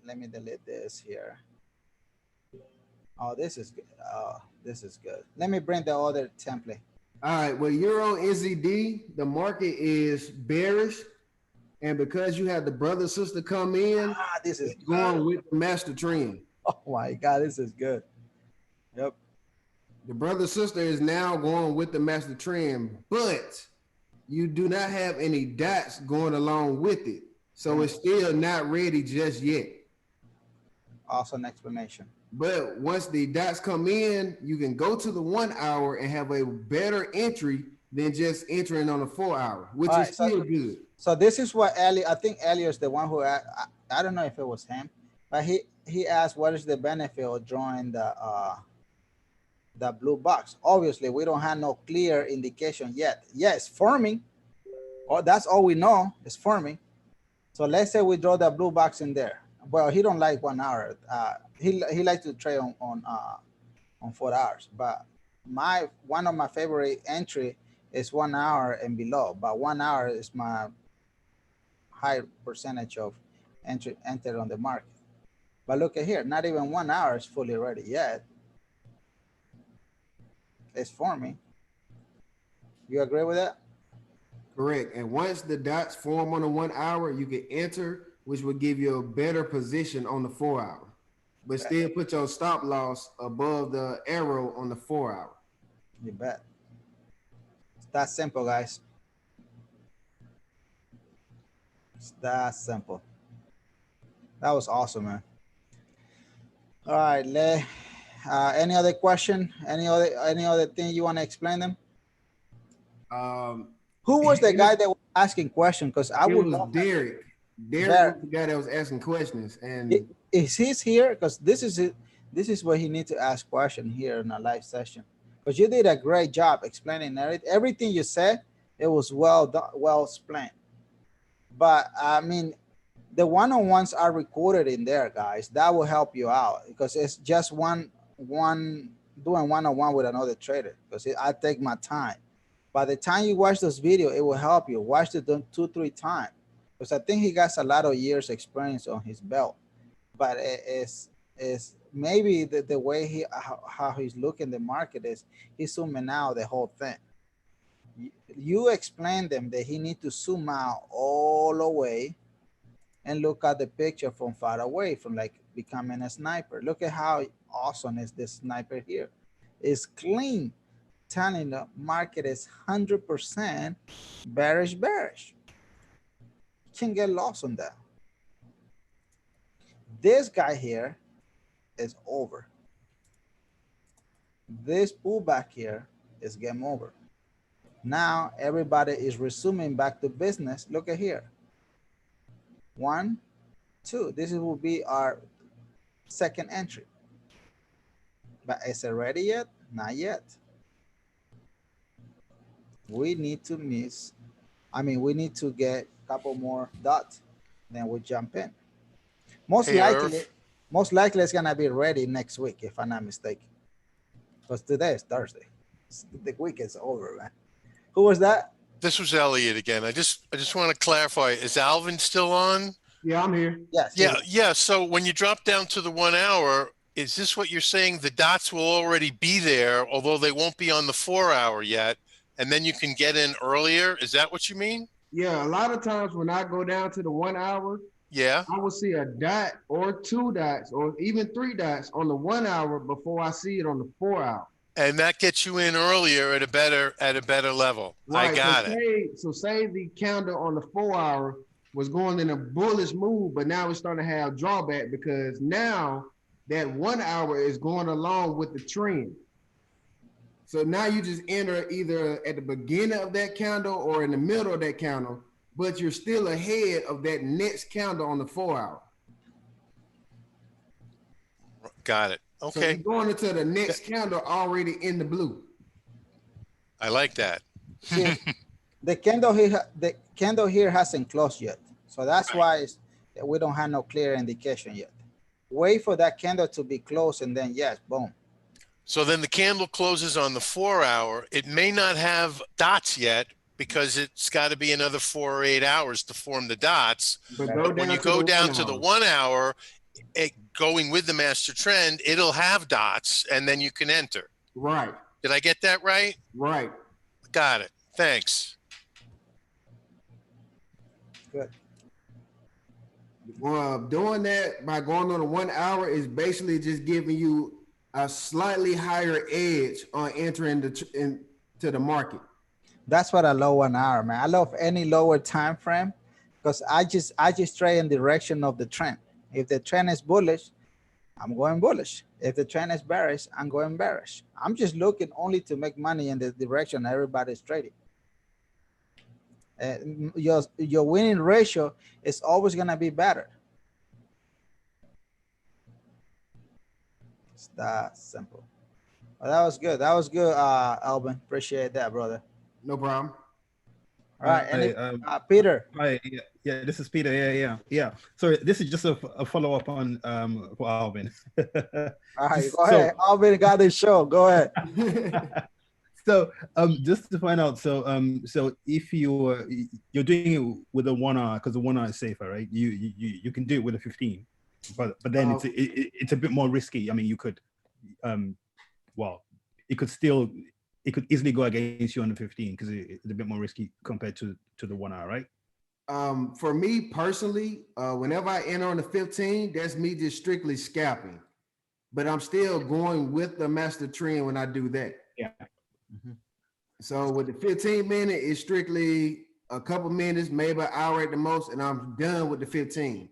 Let me delete this here. Oh, this is good. Oh, this is good. Let me bring the other template. All right. Well, Euro NZD, the market is bearish. And because you have the brother sister come in, this is going with the master trend. Oh my God, this is good. Yep. The brother sister is now going with the master trend, but you do not have any dots going along with it. So it's still not ready just yet. Awesome explanation. But once the dots come in, you can go to the 1 hour and have a better entry than just entering on the 4 hour, which is still good. So this is what Elliott, I think Elliott is the one who, I don't know if it was him, but he asked what is the benefit of drawing the blue box. Obviously, we don't have no clear indication yet. Yes, forming. Oh, that's all we know is forming. So let's say we draw the blue box in there. Well, he don't like 1 hour. He likes to trade on 4 hours. But one of my favorite entry is 1 hour and below. But 1 hour is my high percentage of entered on the market. But look at here, not even 1 hour is fully ready yet. It's forming. You agree with that? Correct. And once the dots form on the 1 hour, you can enter, which will give you a better position on the 4 hour. But still put your stop loss above the arrow on the 4 hour. You bet. It's that simple, guys. It's that simple. That was awesome, man. All right, any other question? Any other thing you want to explain them? Who was the guy that was asking questions? Because I would know Derek. Derek was the guy that was asking questions. And is he here? Because this is it. This is where he needs to ask questions here in a live session. Because you did a great job explaining everything you said. It was well done, well explained. But I mean, the one-on-ones are recorded in there, guys. That will help you out because it's just doing one-on-one with another trader. Because I take my time. By the time you watch this video, it will help you. Watch it 2-3 times. Because I think he got a lot of years experience on his belt. But it's maybe the way how he's looking the market is he's zooming out the whole thing. You explain them that he need to zoom out all the way and look at the picture from far away, from like becoming a sniper. Look at how awesome is this sniper here. It's clean, telling the market is 100% bearish. You can't get lost on that. This guy here is over. This pullback here is game over. Now everybody is resuming back to business. Look at here. 1, 2. This will be our second entry. But is it ready yet? Not yet. We need to we need to get a couple more dots, then we jump in. Most likely it's gonna be ready next week, if I'm not mistaken. Because today is Thursday. The week is over, man. Who was that? This was Elliott again. I just want to clarify. Is Alvin still on? Yeah, I'm here. Yes. Yeah. So when you drop down to the 1 hour, is this what you're saying? The dots will already be there, although they won't be on the 4 hour yet, and then you can get in earlier? Is that what you mean? Yeah, a lot of times when I go down to the 1 hour, yeah, I will see a dot or 2 dots or even 3 dots on the 1 hour before I see it on the 4 hour. And that gets you in earlier at a better level. Right. I got it. So say the candle on the 4 hour was going in a bullish move, but now it's starting to have drawback because now that 1 hour is going along with the trend. So now you just enter either at the beginning of that candle or in the middle of that candle, but you're still ahead of that next candle on the 4 hour. Got it. Okay. So you're going into the next candle already in the blue. I like that. See, the candle here hasn't closed yet. So that's why we don't have no clear indication yet. Wait for that candle to be closed and then yes, boom. So then the candle closes on the 4 hour. It may not have dots yet because it's got to be another 4 or 8 hours to form the dots. But when you go down to the 1 hour, going with the master trend, it'll have dots and then you can enter. Right. Did I get that right? Right. Got it. Thanks. Good. Doing that by going on the 1 hour is basically just giving you a slightly higher edge on entering into the market. That's what I love 1 hour, man. I love any lower time frame because I just trade in the direction of the trend. If the trend is bullish, I'm going bullish. If the trend is bearish, I'm going bearish. I'm just looking only to make money in the direction everybody's trading. Your winning ratio is always going to be better. It's that simple. Well, that was good. That was good, Alvin. Appreciate that, brother. No problem. All right, Peter. Hi, yeah, this is Peter. Yeah. So this is just a follow-up on for Alvin. All right, go ahead. Alvin got his show. Go ahead. So just to find out, so if you're doing it with a 1 hour, because the 1 hour is safer, right? You can do it with a 15, but then it's a bit more risky. I mean, you could, it could easily go against you on the 15 because it's a bit more risky compared to the 1 hour, right? For me personally, whenever I enter on the 15, that's me just strictly scalping, but I'm still going with the master trend when I do that. Yeah. Mm-hmm. So with the 15 minute, it's strictly a couple minutes, maybe an hour at the most, and I'm done with the 15.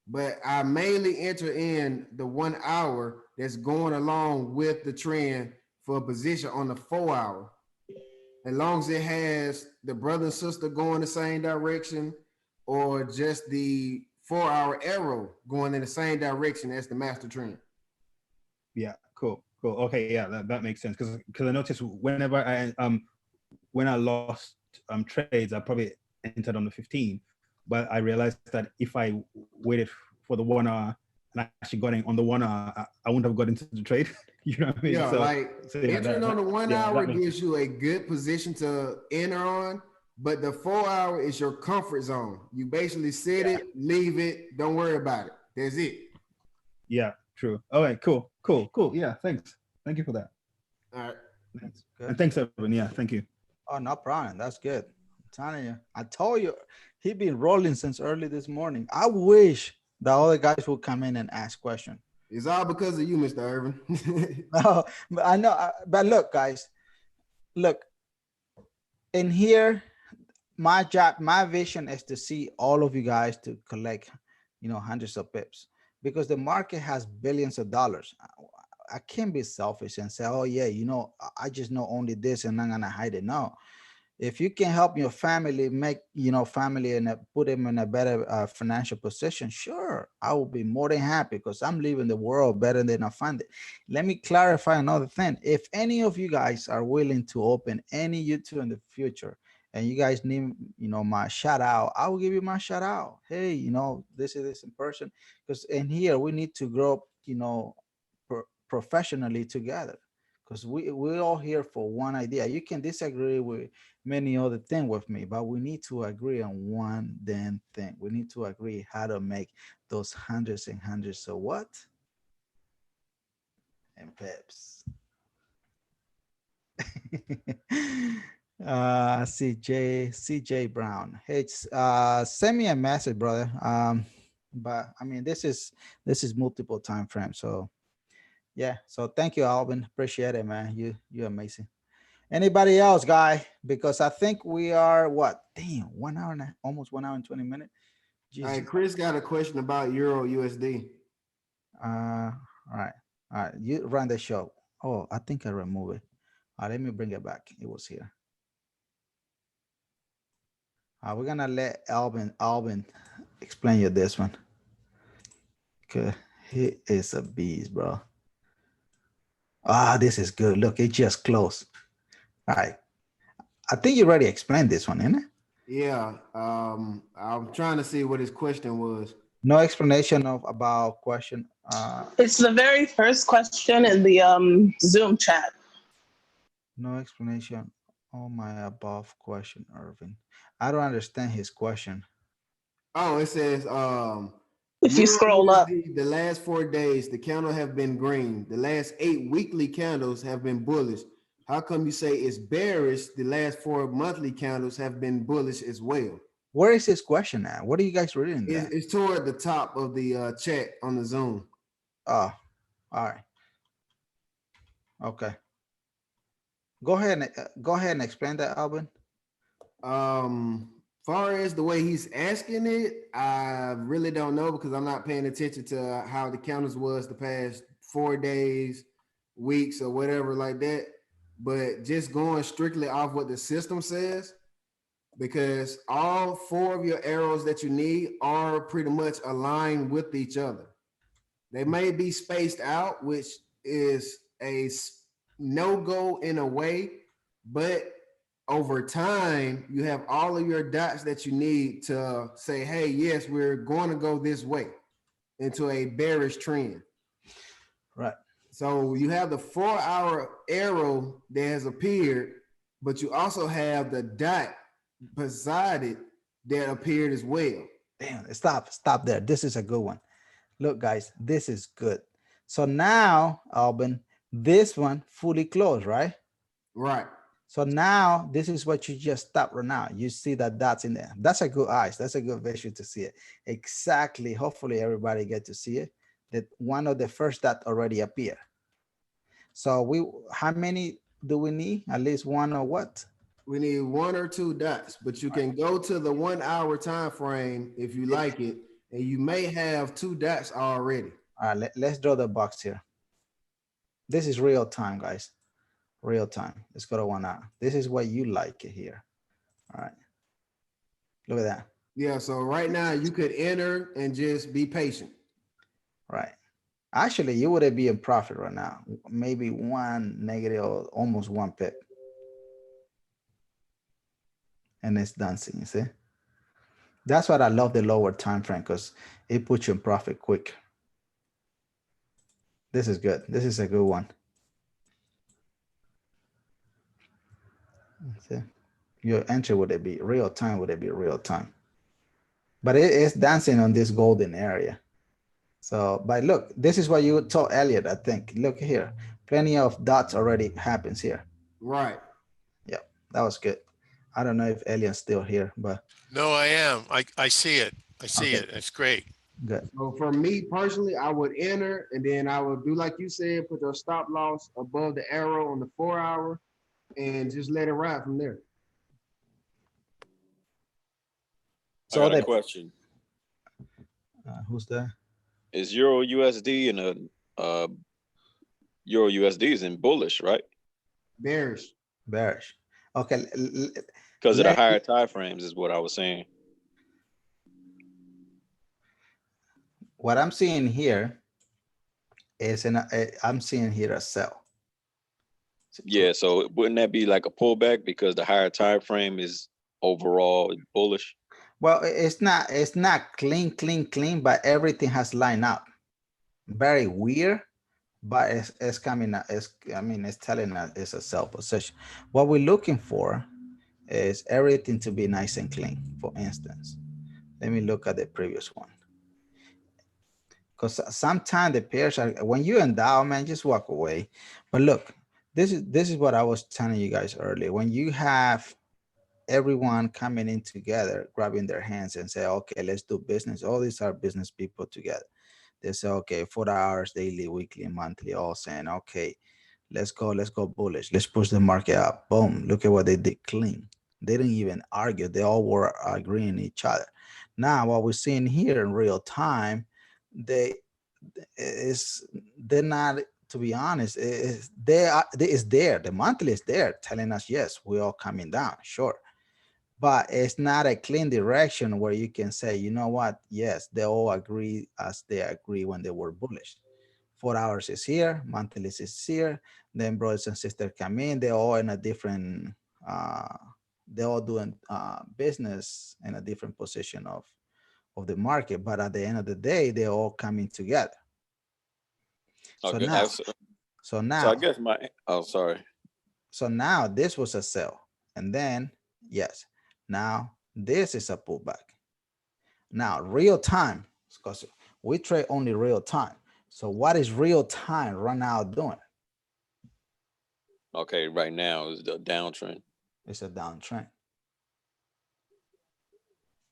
But I mainly enter in the 1 hour that's going along with the trend for a position on the 4 hour. As long as it has the brother and sister going the same direction or just the 4 hour arrow going in the same direction as the master trend. Yeah, cool. Okay, yeah, that makes sense because I noticed whenever when I lost trades, I probably entered on the 15, but I realized that if I waited for the 1 hour and I actually got in on the 1 hour, I wouldn't have got into the trade. You know what I mean? Yeah, entering on the 1 hour gives you a good position to enter on, but the 4 hour is your comfort zone. You basically set it, leave it, don't worry about it. That's it. Yeah, true. All right, cool. Yeah, thanks. Thank you for that. All right. Thanks. And thanks, everyone. Yeah, thank you. Oh, no problem. That's good. telling you, I told you, he been rolling since early this morning. I wish the other guys would come in and ask questions. It's all because of you, Mr. Irvin. No, but I know. But look, guys, look. In here, my job, my vision is to see all of you guys to collect, hundreds of pips, because the market has billions of dollars. I can't be selfish and say, oh yeah, I just know only this and I'm gonna hide it. No, if you can help your family make, family and put them in a better financial position, sure, I will be more than happy, because I'm leaving the world better than I found it. Let me clarify another thing. If any of you guys are willing to open any YouTube in the future and you guys need, my shout out, I will give you my shout out. Hey, this is this in person, because in here we need to grow, professionally together, because we're all here for one idea. You can disagree with many other things with me, but we need to agree on one damn thing. We need to agree how to make those hundreds and hundreds of what? And pips. CJ Brown. Hey, send me a message, brother. But I mean, this is multiple time frames. So yeah. So thank you, Alvin. Appreciate it, man. You're amazing. Anybody else, guy? Because I think we are what? Damn, 1 hour and almost 1 hour and 20 minutes. All right, Chris got a question about Euro USD. All right. You run the show. Oh, I think I removed it. Let me bring it back. It was here. We're gonna let Alvin explain you this one. Okay, he is a beast, bro. This is good. Look, it just closed. All right. I think you already explained this one, isn't it? Yeah. I'm trying to see what his question was. No explanation about question. It's the very first question in the Zoom chat. No explanation on my above question, Irvin. I don't understand his question. Oh, it says if you scroll up, the last 4 days the candle have been green. The last 8 weekly candles have been bullish. How come you say it's bearish? The last 4 monthly candles have been bullish as well. Where is his question at? What are you guys reading there? It's toward the top of the chat on the Zoom. Oh, all right. Okay. Go ahead and explain that, Alvin. Far as the way he's asking it, I really don't know, because I'm not paying attention to how the candles was the past 4 days, weeks, or whatever like that. But just going strictly off what the system says, because all 4 of your arrows that you need are pretty much aligned with each other. They may be spaced out, which is a no-go in a way, but over time, you have all of your dots that you need to say, hey, yes, we're going to go this way into a bearish trend. Right. So you have the 4-hour arrow that has appeared, but you also have the dot beside it that appeared as well. Damn, stop there. This is a good one. Look, guys, this is good. So now, Alvin, this one fully closed, right? Right. So now this is what you just stopped right now. You see that that's in there. That's a good eyes. That's a good visual to see it. Exactly. Hopefully everybody get to see it. That one of the first that already appear. So how many do we need? At least one or what? We need 1 or 2 dots, but you can go to the 1 hour time frame if you like it, and you may have 2 dots already. All right, let's draw the box here. This is real time, guys. Real time. Let's go to 1 hour. This is what you like it here. All right. Look at that. Yeah, so right now you could enter and just be patient. Right. Actually, you would be in profit right now. Maybe 1 negative or almost 1 pip. And it's dancing, you see? That's what I love the lower time frame, because it puts you in profit quick. This is good. This is a good one. See? Your entry would be real time, would it be real time? But it is dancing on this golden area. So, but look, this is what you told Elliott, I think. Look here. Plenty of dots already happens here. Right. Yeah, that was good. I don't know if Elliott's still here, but No, I am. I see it. I see Okay. it. It's great. good. So for me personally, I would enter and then I would do like you said, put your stop loss above the arrow on the 4 hour and just let it ride from there. I got a the question. who's there? Is Euro USD and Euro USD is in bullish, right? Bearish. Bearish. Okay. Because of the higher time frames is what I was saying. What I'm seeing here is I'm seeing here a sell. Yeah, so wouldn't that be like a pullback because the higher time frame is overall bullish? Well, it's not clean, but everything has lined up. Very weird, but it's coming up. It's telling us it's a sell position. What we're looking for is everything to be nice and clean. For instance, let me look at the previous one. Because sometimes the pairs are, when you endow, man, just walk away. But look, this is what I was telling you guys earlier. When you have everyone coming in together, grabbing their hands and say, okay, let's do business. All these are business people together. They say, okay, 4 hours, daily, weekly, monthly, all saying, okay, let's go bullish. Let's push the market up. Boom. Look at what they did clean. They didn't even argue. They all were agreeing each other. Now, what we're seeing here in real time, they're not, to be honest, it's there. The monthly is there telling us, yes, we're all coming down, sure. But it's not a clean direction where you can say, you know what? Yes, they all agree as they agree when they were bullish. 4 hours is here, monthly is here. Then brothers and sisters come in. They're all in a different, they're all doing business in a different position of the market. But at the end of the day, they're all coming together. Okay. So now, I guess sorry. So now this was a sell. And then, yes, now this is a pullback. Now real time, because we trade only real time. So what is real time right now doing? Okay, right now is the downtrend. It's a downtrend.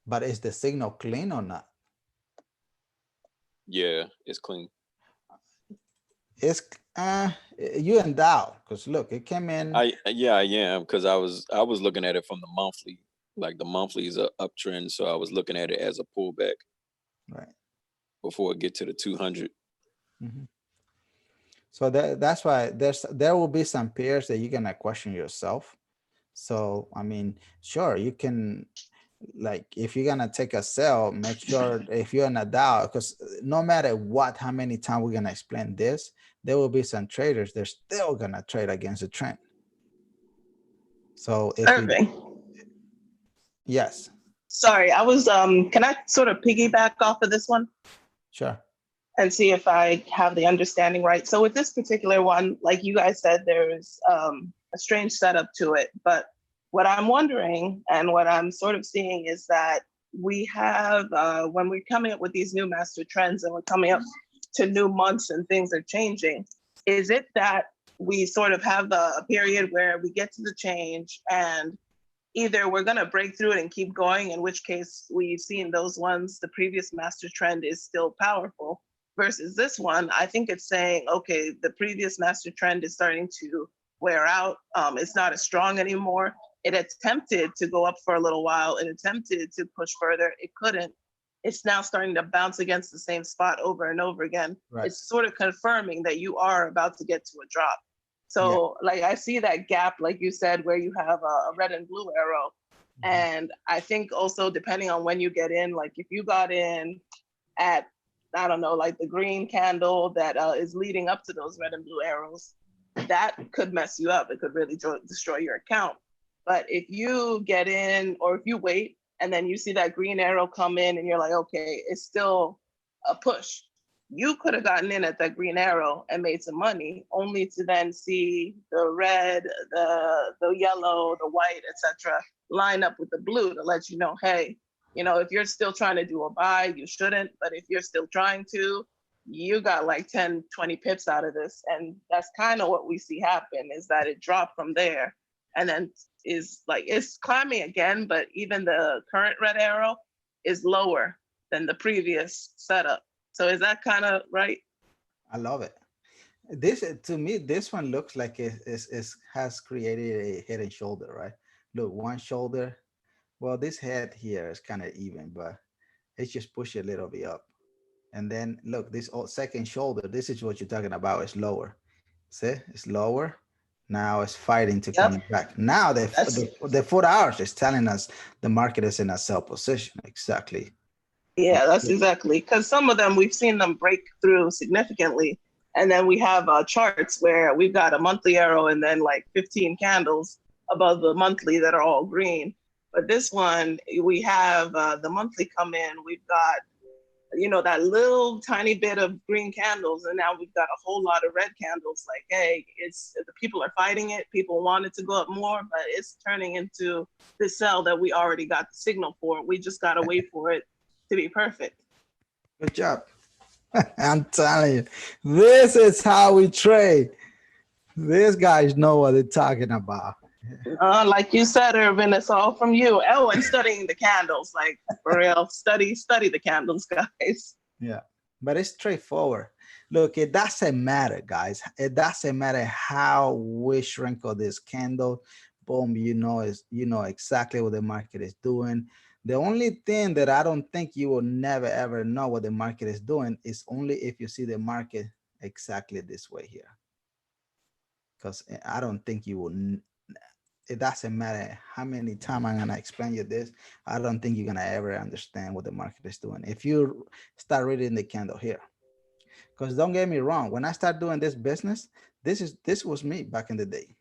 But is the signal clean or not? Yeah, it's clean. It's you endow, because look, it came in. I am, because I was looking at it from the monthly. Like the monthly is a uptrend, so I was looking at it as a pullback. Right. Before it get to the 200. Mm-hmm. So that's why there will be some pairs that you're gonna question yourself. So I mean, sure, you can, like, if you're gonna take a sell, make sure if you're in a Dow, because no matter what, how many times we're gonna explain this, there will be some traders, they're still gonna trade against the trend. So if Irving. Yes. Sorry, I was can I sort of piggyback off of this one? Sure. And see if I have the understanding right. So with this particular one, like you guys said, there's a strange setup to it. But what I'm wondering and what I'm sort of seeing is that we have, when we're coming up with these new master trends and we're coming up to new months and things are changing, is it that we sort of have a period where we get to the change and either we're going to break through it and keep going, in which case we've seen those ones, the previous master trend is still powerful, versus this one, I think it's saying, okay, the previous master trend is starting to wear out. It's not as strong anymore. It attempted to go up for a little while. It attempted to push further. It couldn't. It's now starting to bounce against the same spot over and over again. Right. It's sort of confirming that you are about to get to a drop. So like I see that gap, like you said, where you have a red and blue arrow. And I think also depending on when you get in, like if you got in at, I don't know, like the green candle that is leading up to those red and blue arrows, that could mess you up. It could really destroy your account. But if you get in, or if you wait and then you see that green arrow come in and you're like, okay, it's still a push. You could have gotten in at that green arrow and made some money, only to then see the red, the yellow, the white, etc., line up with the blue to let you know, hey, you know, if you're still trying to do a buy, you shouldn't. But if you're still trying to, you got like 10, 20 pips out of this. And that's kind of what we see happen, is that it dropped from there and then is like, it's climbing again, but even the current red arrow is lower than the previous setup. So is that kind of right? I love it. This, to me, this one looks like it has created a head and shoulder, right? Look, one shoulder. Well, this head here is kind of even, but it's just push it a little bit up. And then look, this second shoulder, this is what you're talking about, is lower. See, it's lower. Now it's fighting to come back. Now the 4 hours is telling us the market is in a sell position. Exactly. Yeah, that's exactly. Because some of them, we've seen them break through significantly. And then we have charts where we've got a monthly arrow and then like 15 candles above the monthly that are all green. But this one, we have the monthly come in. We've got, you know, that little tiny bit of green candles. And now we've got a whole lot of red candles. Like, hey, it's the people are fighting it. People want it to go up more, but it's turning into the sell that we already got the signal for. We just got to wait for it to be perfect. Good job. I'm telling you, this is how we trade. These guys know what they're talking about. Like you said, Irvin, it's all from you. Oh, and studying the candles, like for real, study the candles, guys. Yeah, but it's straightforward. Look, it doesn't matter, guys. It doesn't matter how we shrink this candle. Boom, you know exactly what the market is doing. The only thing that I don't think you will never ever know what the market is doing is only if you see the market exactly this way here. Because I don't think you will. It doesn't matter how many times I'm gonna explain you this. I don't think you're gonna ever understand what the market is doing if you start reading the candle here. Because don't get me wrong, when I start doing this business, this was me back in the day,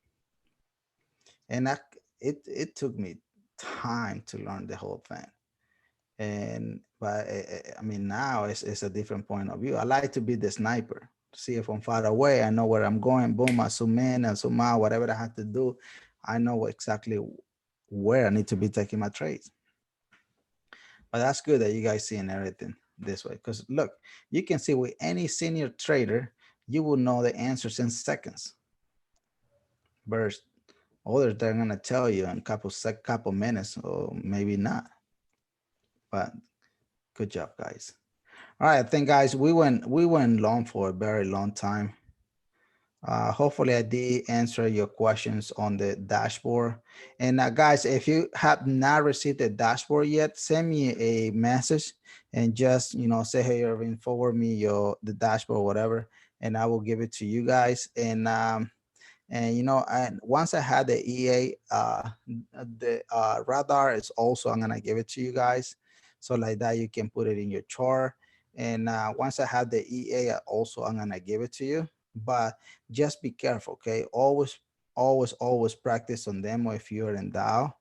and it took me time to learn the whole thing. But I mean, now it's a different point of view. I like to be the sniper. See if I'm far away, I know where I'm going. Boom, I zoom in and zoom out, whatever I have to do. I know exactly where I need to be taking my trades. But that's good that you guys seeing everything this way. Because look, you can see with any senior trader, you will know the answers in seconds. Versus others, they're gonna tell you in couple minutes, or maybe not. But good job, guys. All right, I think, guys, we went long for a very long time. Hopefully I did answer your questions on the dashboard. And guys, if you have not received the dashboard yet, send me a message and just, you know, say, hey, Irving, forward me the dashboard or whatever, and I will give it to you guys. And you know, and once I had the EA, the radar is also, I'm gonna give it to you guys. So like that, you can put it in your chart. And once I have the EA, also I'm gonna give it to you. But just be careful, okay? Always practice on demo if you're in DAO.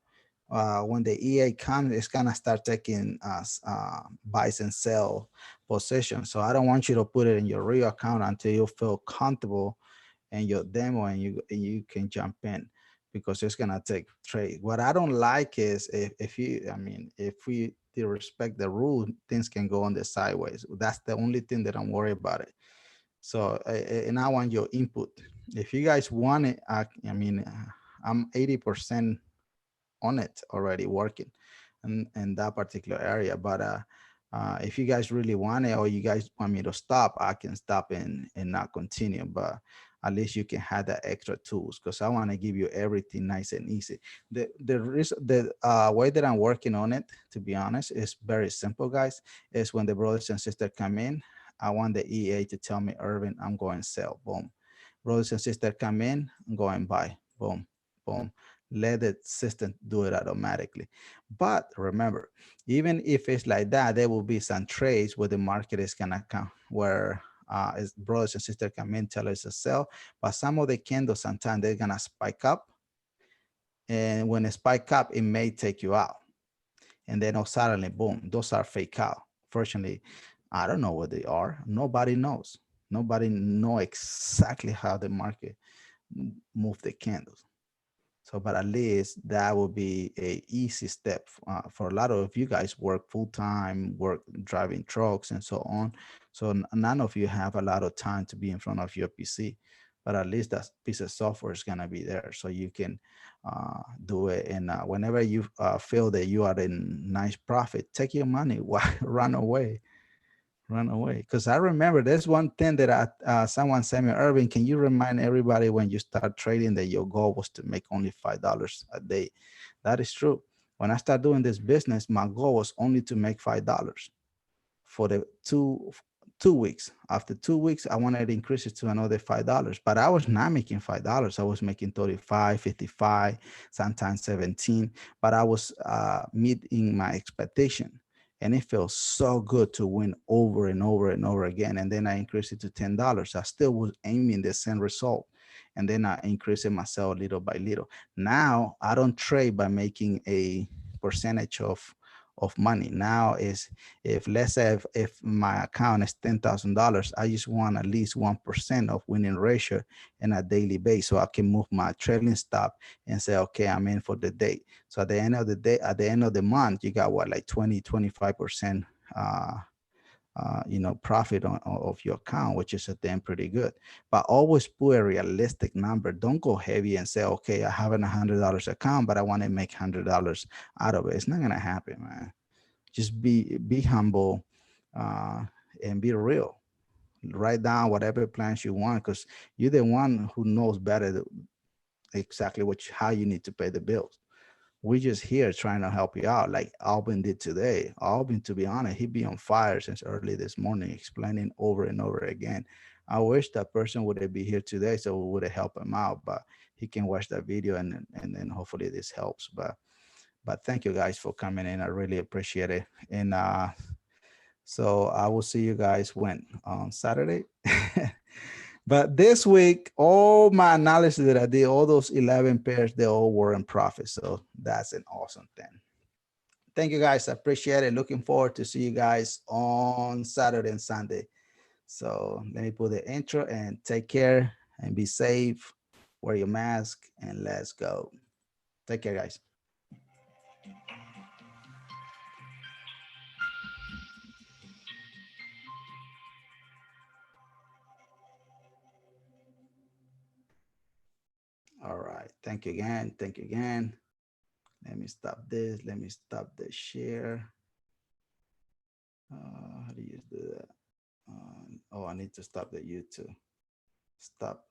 When the EA comes, it's gonna start taking buys and sell positions. So I don't want you to put it in your real account until you feel comfortable in your demo and you can jump in, because it's gonna take trade. What I don't like is if we respect the rule, things can go on the sideways. That's the only thing that I'm worried about it. So, and I want your input. If you guys want it, I'm 80% on it already working in that particular area. But if you guys really want it, or you guys want me to stop, I can stop and not continue. But at least you can have the extra tools, because I want to give you everything nice and easy. The way that I'm working on it, to be honest, is very simple, guys. Is when the brothers and sisters come in, I want the EA to tell me, Irvin, I'm going sell. Boom. Brothers and sisters come in, I'm going buy. Boom, boom. Let the system do it automatically. But remember, even if it's like that, there will be some trades where the market is gonna come, where brothers and sisters come in, tell us to sell. But some of the candles, sometimes they're gonna spike up. And when it spike up, it may take you out. And then suddenly, boom, those are fake out. Fortunately, I don't know what they are. Nobody knows. Nobody know exactly how the market move the candles. So, but at least that will be a easy step for a lot of you guys work full-time, work driving trucks and so on. So none of you have a lot of time to be in front of your PC. but at least that piece of software is going to be there so you can do it. And whenever you feel that you are in nice profit, take your money, run away. Because I remember there's one thing that someone sent me, Irving, can you remind everybody when you start trading that your goal was to make only $5 a day? That is true. When I started doing this business, my goal was only to make $5 for the two weeks. After 2 weeks, I wanted to increase it to another $5, but I was not making $5. I was making 35, 55, sometimes 17, but I was meeting my expectation. And it felt so good to win over and over and over again. And then I increased it to $10. I still was aiming the same result. And then I increased it myself little by little. Now I don't trade by making a percentage of money. Now is, if let's say if my account is $10,000, I just want at least 1% of winning ratio in a daily base, so I can move my trailing stop and say, okay, I'm in for the day. So at the end of the day, at the end of the month, you got what, like 20-25% profit of your account, which is damn pretty good. But always put a realistic number. Don't go heavy and say, okay, I have a $100 account, but I want to make $100 out of it. It's not gonna happen, man. Just be humble and be real. Write down whatever plans you want, because you're the one who knows better exactly how you need to pay the bills. We're just here trying to help you out, like Alvin did today. Alvin, to be honest, he'd be on fire since early this morning, explaining over and over again. I wish that person would be here today so we would have helped him out, but he can watch that video and then hopefully this helps. But thank you guys for coming in. I really appreciate it. And so I will see you guys on Saturday. But this week, all my analysis that I did, all those 11 pairs, they all were in profit. So that's an awesome thing. Thank you guys. I appreciate it. Looking forward to see you guys on Saturday and Sunday. So let me put the intro and take care and be safe. Wear your mask and let's go. Take care, guys. All right. Thank you again. Thank you again. Let me stop this. Let me stop the share. How do you do that? Oh, I need to stop the YouTube. Stop